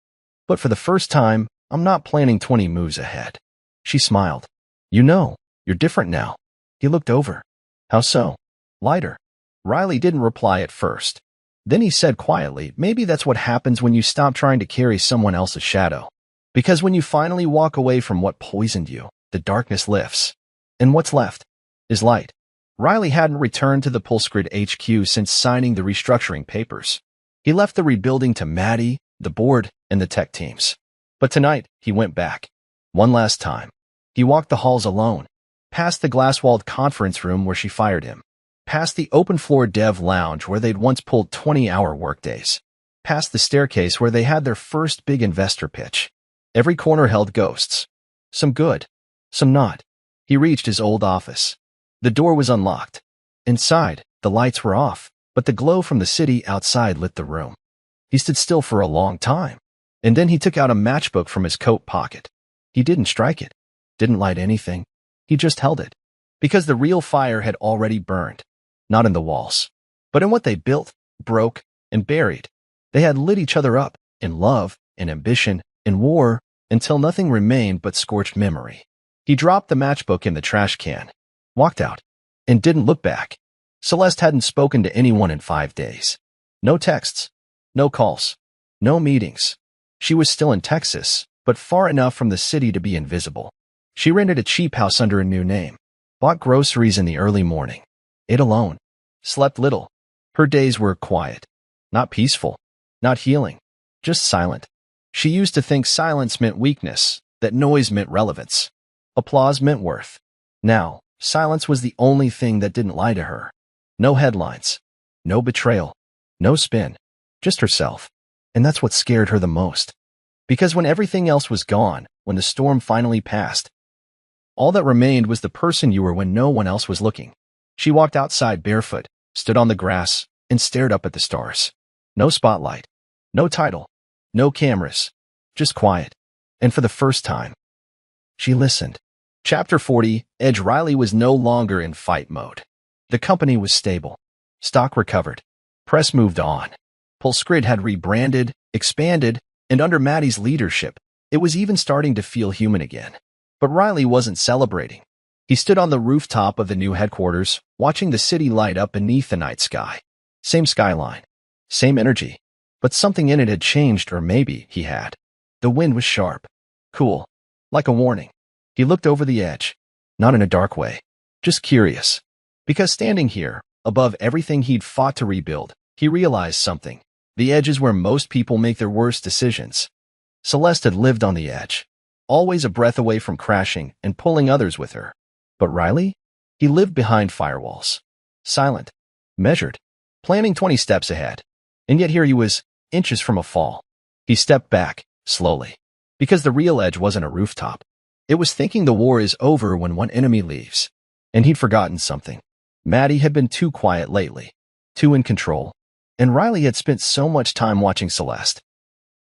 But for the first time, I'm not planning 20 moves ahead." She smiled. "You know, you're different now." He looked over. "How so?" "Lighter." Riley didn't reply at first. Then he said quietly, "Maybe that's what happens when you stop trying to carry someone else's shadow. Because when you finally walk away from what poisoned you, the darkness lifts. And what's left is light." Riley hadn't returned to the Pulsegrid HQ since signing the restructuring papers. He left the rebuilding to Maddie, the board, and the tech teams. But tonight, he went back. One last time. He walked the halls alone, past the glass-walled conference room where she fired him, past the open-floor dev lounge where they'd once pulled 20-hour workdays, past the staircase where they had their first big investor pitch. Every corner held ghosts. Some good, some not. He reached his old office. The door was unlocked. Inside, the lights were off, but the glow from the city outside lit the room. He stood still for a long time, and then he took out a matchbook from his coat pocket. He didn't strike it, didn't light anything. He just held it, because the real fire had already burned, not in the walls, but in what they built, broke, and buried. They had lit each other up, in love, in ambition, in war, until nothing remained but scorched memory. He dropped the matchbook in the trash can, walked out, and didn't look back. Celeste hadn't spoken to anyone in 5 days. No texts, no calls, no meetings. She was still in Texas, but far enough from the city to be invisible. She rented a cheap house under a new name, bought groceries in the early morning, ate alone, slept little. Her days were quiet. Not peaceful. Not healing. Just silent. She used to think silence meant weakness, that noise meant relevance. Applause meant worth. Now, silence was the only thing that didn't lie to her. No headlines. No betrayal. No spin. Just herself. And that's what scared her the most. Because when everything else was gone, when the storm finally passed, all that remained was the person you were when no one else was looking. She walked outside barefoot, stood on the grass, and stared up at the stars. No spotlight. No title. No cameras. Just quiet. And for the first time, she listened. Chapter 40, Edge. Riley was no longer in fight mode. The company was stable. Stock recovered. Press moved on. Pulsgrid had rebranded, expanded, and under Maddie's leadership, it was even starting to feel human again. But Riley wasn't celebrating. He stood on the rooftop of the new headquarters, watching the city light up beneath the night sky. Same skyline. Same energy. But something in it had changed, or maybe he had. The wind was sharp. Cool. Like a warning. He looked over the edge. Not in a dark way. Just curious. Because standing here, above everything he'd fought to rebuild, he realized something. The edge is where most people make their worst decisions. Celeste had lived on the edge. Always a breath away from crashing and pulling others with her. But Riley? He lived behind firewalls. Silent. Measured. Planning 20 steps ahead. And yet here he was, inches from a fall. He stepped back, slowly. Because the real edge wasn't a rooftop. It was thinking the war is over when one enemy leaves. And he'd forgotten something. Maddie had been too quiet lately. Too in control. And Riley had spent so much time watching Celeste.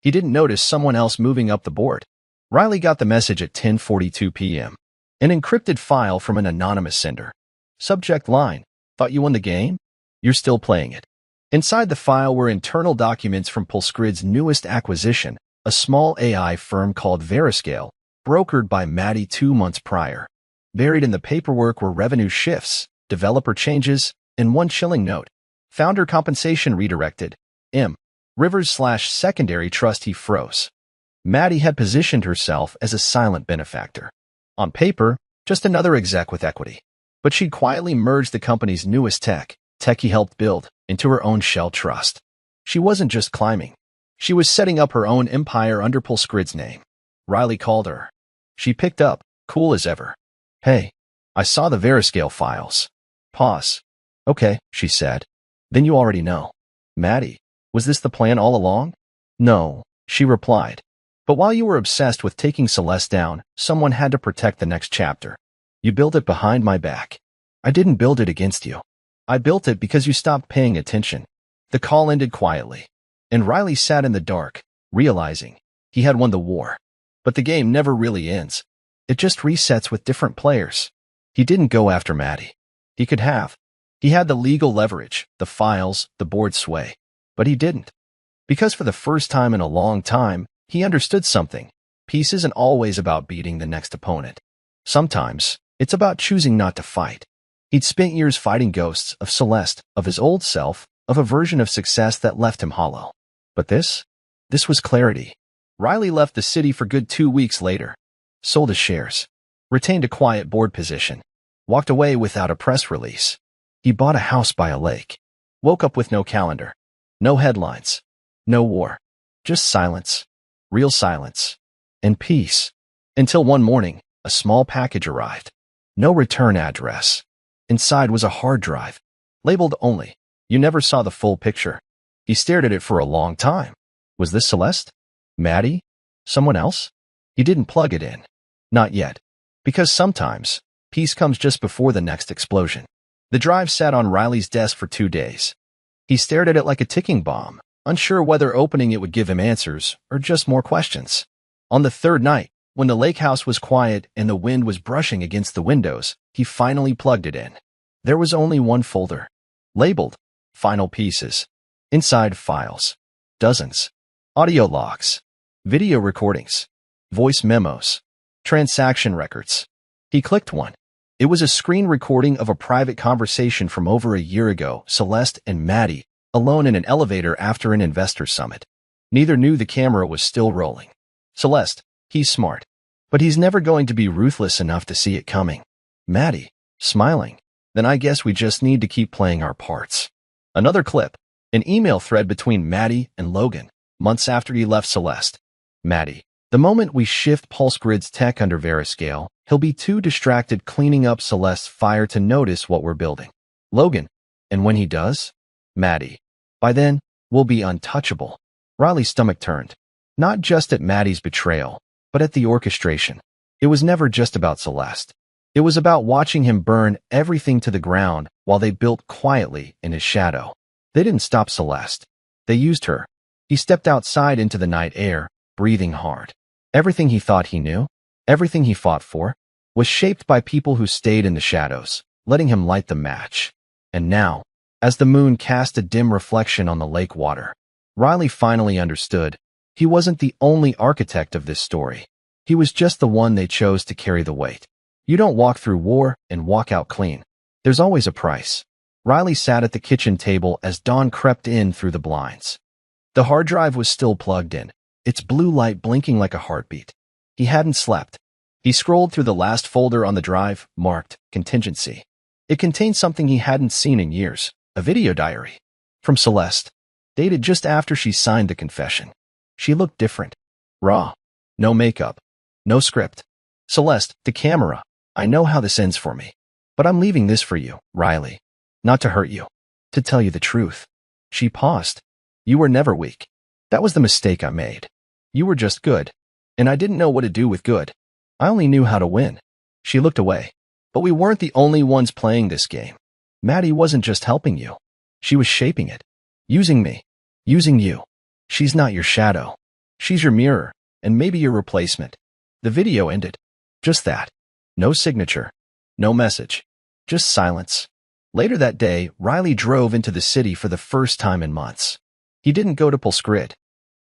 He didn't notice someone else moving up the board. Riley got the message at 10:42 p.m. An encrypted file from an anonymous sender. Subject line, thought you won the game? You're still playing it. Inside the file were internal documents from Pulsgrid's newest acquisition, a small AI firm called Veriscale, brokered by Maddie 2 months prior. Buried in the paperwork were revenue shifts, developer changes, and one chilling note. Founder compensation redirected. Rivers/secondary trust. He froze. Maddie had positioned herself as a silent benefactor. On paper, just another exec with equity. But she'd quietly merged the company's newest tech he helped build, into her own shell trust. She wasn't just climbing. She was setting up her own empire under Pulsgrid's name. Riley called her. She picked up, cool as ever. Hey, I saw the Veriscale files. Pause. Okay, she said. Then you already know. Maddie, was this the plan all along? No, she replied. But while you were obsessed with taking Celeste down, someone had to protect the next chapter. You built it behind my back. I didn't build it against you. I built it because you stopped paying attention. The call ended quietly, and Riley sat in the dark, realizing he had won the war. But the game never really ends. It just resets with different players. He didn't go after Maddie. He could have. He had the legal leverage, the files, the board sway. But he didn't. Because for the first time in a long time, he understood something. Peace isn't always about beating the next opponent. Sometimes, it's about choosing not to fight. He'd spent years fighting ghosts of Celeste, of his old self, of a version of success that left him hollow. But this was clarity. Riley left the city for good 2 weeks later. Sold his shares. Retained a quiet board position. Walked away without a press release. He bought a house by a lake. Woke up with no calendar. No headlines. No war. Just silence. Real silence. And peace. Until one morning, a small package arrived. No return address. Inside was a hard drive. Labeled only. You never saw the full picture. He stared at it for a long time. Was this Celeste? Maddie? Someone else? He didn't plug it in. Not yet. Because sometimes, peace comes just before the next explosion. The drive sat on Riley's desk for 2 days. He stared at it like a ticking bomb, unsure whether opening it would give him answers or just more questions. On the third night, when the lake house was quiet and the wind was brushing against the windows, he finally plugged it in. There was only one folder. Labeled, Final Pieces. Inside, files. Dozens. Audio logs. Video recordings. Voice memos. Transaction records. He clicked one. It was a screen recording of a private conversation from over a year ago, Celeste and Maddie, alone in an elevator after an investor summit. Neither knew the camera was still rolling. Celeste, he's smart. But he's never going to be ruthless enough to see it coming. Maddie, smiling. Then I guess we just need to keep playing our parts. Another clip. An email thread between Maddie and Logan, months after he left Celeste. Maddie, the moment we shift Pulse Grid's tech under Veriscale, he'll be too distracted cleaning up Celeste's fire to notice what we're building. Logan, and when he does? Maddie, by then, we'll be untouchable. Riley's stomach turned, not just at Maddie's betrayal, but at the orchestration. It was never just about Celeste. It was about watching him burn everything to the ground while they built quietly in his shadow. They didn't stop Celeste. They used her. He stepped outside into the night air, breathing hard. Everything he thought he knew, everything he fought for, was shaped by people who stayed in the shadows, letting him light the match. And now, as the moon cast a dim reflection on the lake water, Riley finally understood. He wasn't the only architect of this story. He was just the one they chose to carry the weight. You don't walk through war and walk out clean. There's always a price. Riley sat at the kitchen table as dawn crept in through the blinds. The hard drive was still plugged in, its blue light blinking like a heartbeat. He hadn't slept. He scrolled through the last folder on the drive, marked Contingency. It contained something he hadn't seen in years, a video diary. From Celeste, dated just after she signed the confession. She looked different. Raw. No makeup. No script. Celeste, to camera, I know how this ends for me. But I'm leaving this for you, Riley. Not to hurt you. To tell you the truth. She paused. You were never weak. That was the mistake I made. You were just good. And I didn't know what to do with good. I only knew how to win. She looked away. But we weren't the only ones playing this game. Maddie wasn't just helping you. She was shaping it. Using me. Using you. She's not your shadow. She's your mirror, and maybe your replacement. The video ended. Just that. No signature. No message. Just silence. Later that day, Riley drove into the city for the first time in months. He didn't go to Pulse Grid.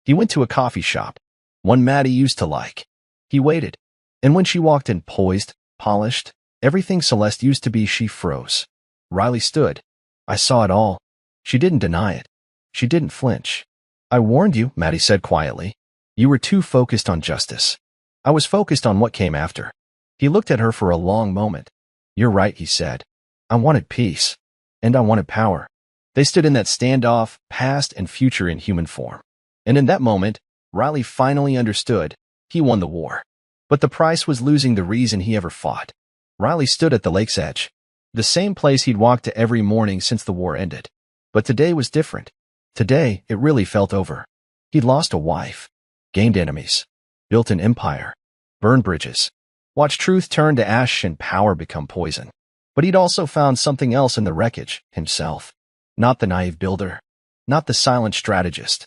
He went to a coffee shop, one Maddie used to like. He waited, and when she walked in poised, polished, everything Celeste used to be, she froze. Riley stood. I saw it all. She didn't deny it. She didn't flinch. I warned you, Maddie said quietly. You were too focused on justice. I was focused on what came after. He looked at her for a long moment. You're right, he said. I wanted peace. And I wanted power. They stood in that standoff, past and future in human form. And in that moment, Riley finally understood. He won the war. But the price was losing the reason he ever fought. Riley stood at the lake's edge. The same place he'd walked to every morning since the war ended. But today was different. Today, it really felt over. He'd lost a wife. Gained enemies. Built an empire. Burned bridges. Watched truth turn to ash and power become poison. But he'd also found something else in the wreckage, himself. Not the naive builder. Not the silent strategist.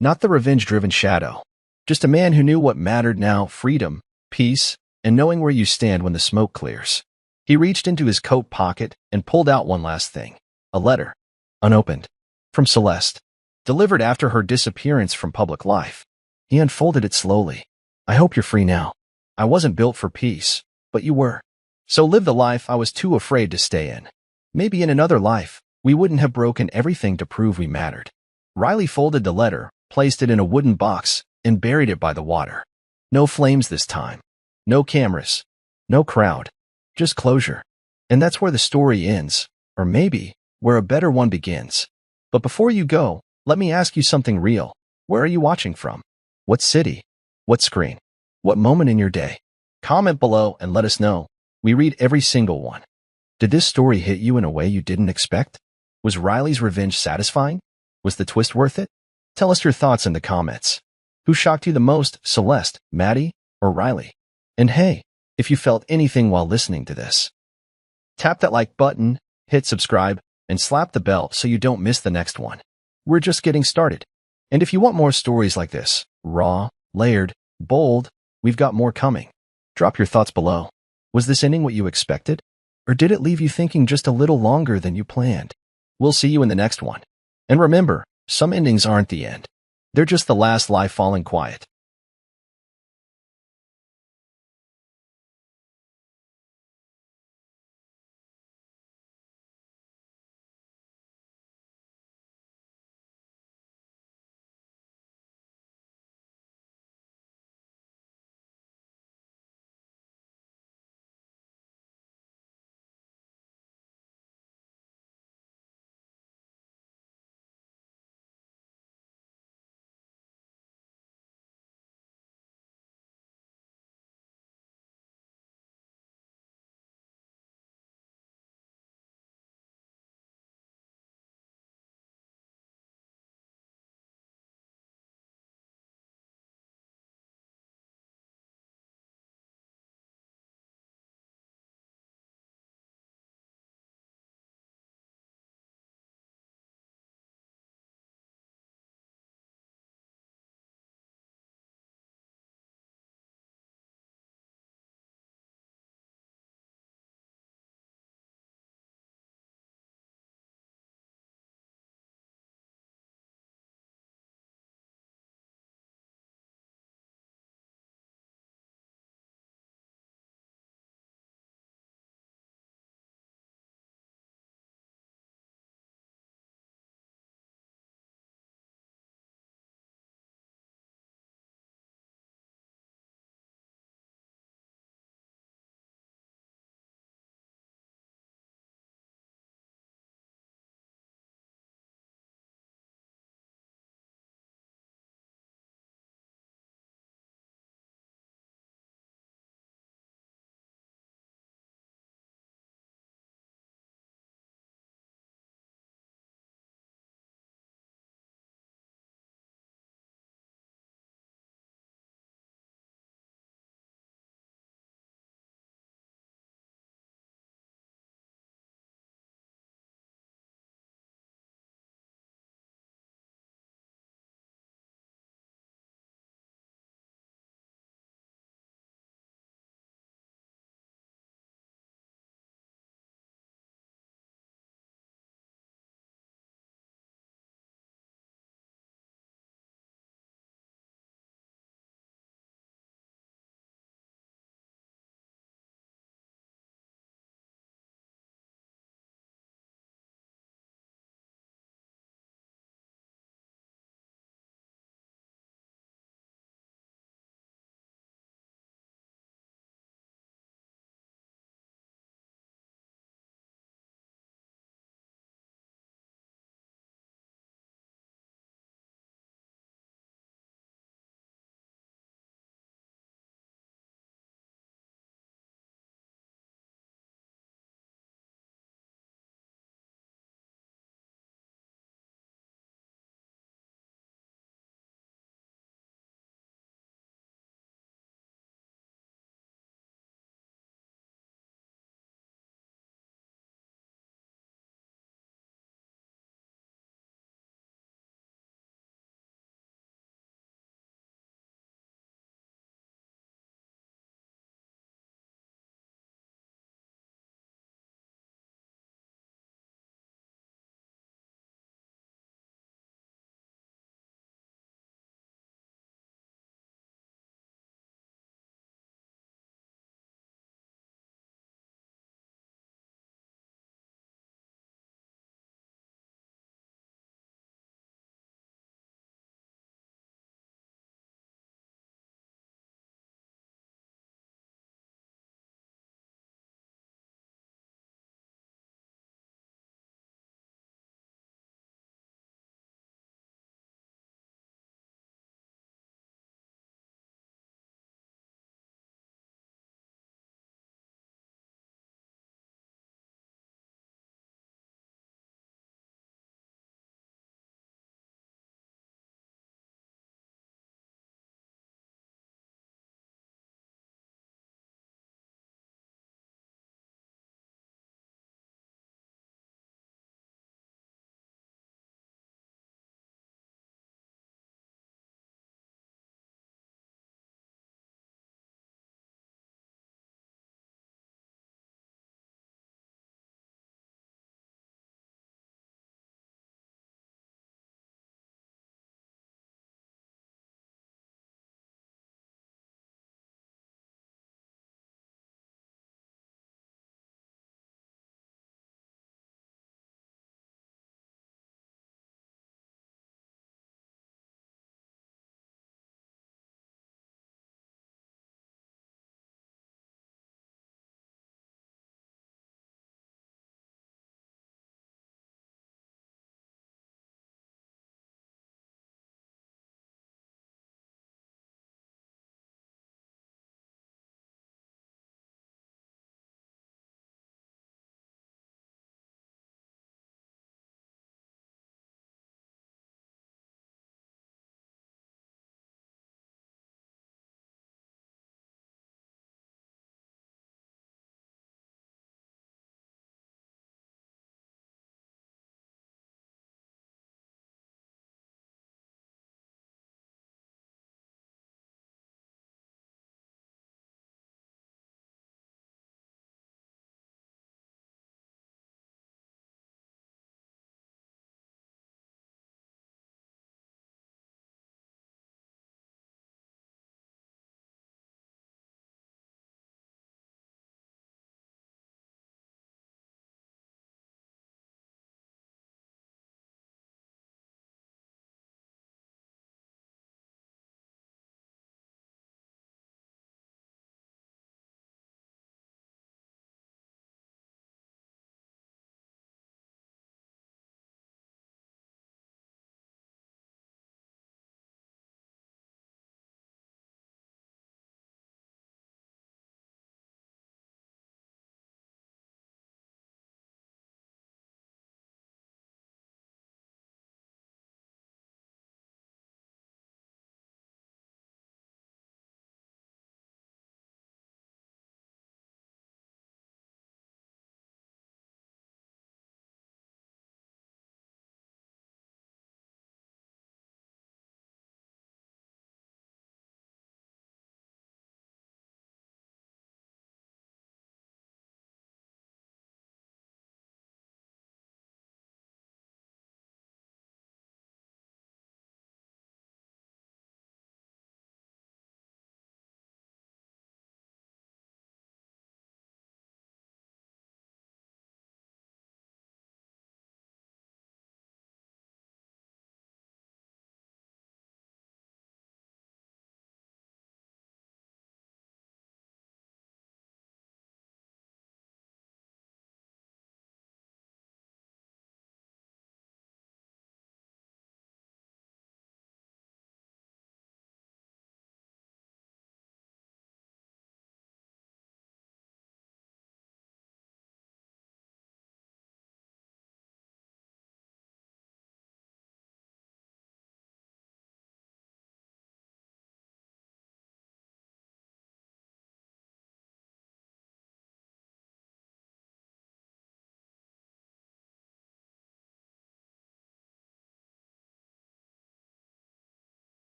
Not the revenge-driven shadow. Just a man who knew what mattered now: freedom, peace, and knowing where you stand when the smoke clears. He reached into his coat pocket and pulled out one last thing. A letter. Unopened. From Celeste. Delivered after her disappearance from public life. He unfolded it slowly. I hope you're free now. I wasn't built for peace, but you were. So live the life I was too afraid to stay in. Maybe in another life, we wouldn't have broken everything to prove we mattered. Riley folded the letter, placed it in a wooden box, and buried it by the water. No flames this time. No cameras. No crowd. Just closure. And that's where the story ends, or maybe where a better one begins. But before you go, let me ask you something real. Where are you watching from? What city? What screen? What moment in your day? Comment below and let us know. We read every single one. Did this story hit you in a way you didn't expect? Was Riley's revenge satisfying? Was the twist worth it? Tell us your thoughts in the comments. Who shocked you the most, Celeste, Maddie, or Riley? And hey, if you felt anything while listening to this, tap that like button, hit subscribe, and slap the bell so you don't miss the next one. We're just getting started. And if you want more stories like this, raw, layered, bold, we've got more coming. Drop your thoughts below. Was this ending what you expected? Or did it leave you thinking just a little longer than you planned? We'll see you in the next one. And remember, some endings aren't the end. They're just the last lie falling quiet.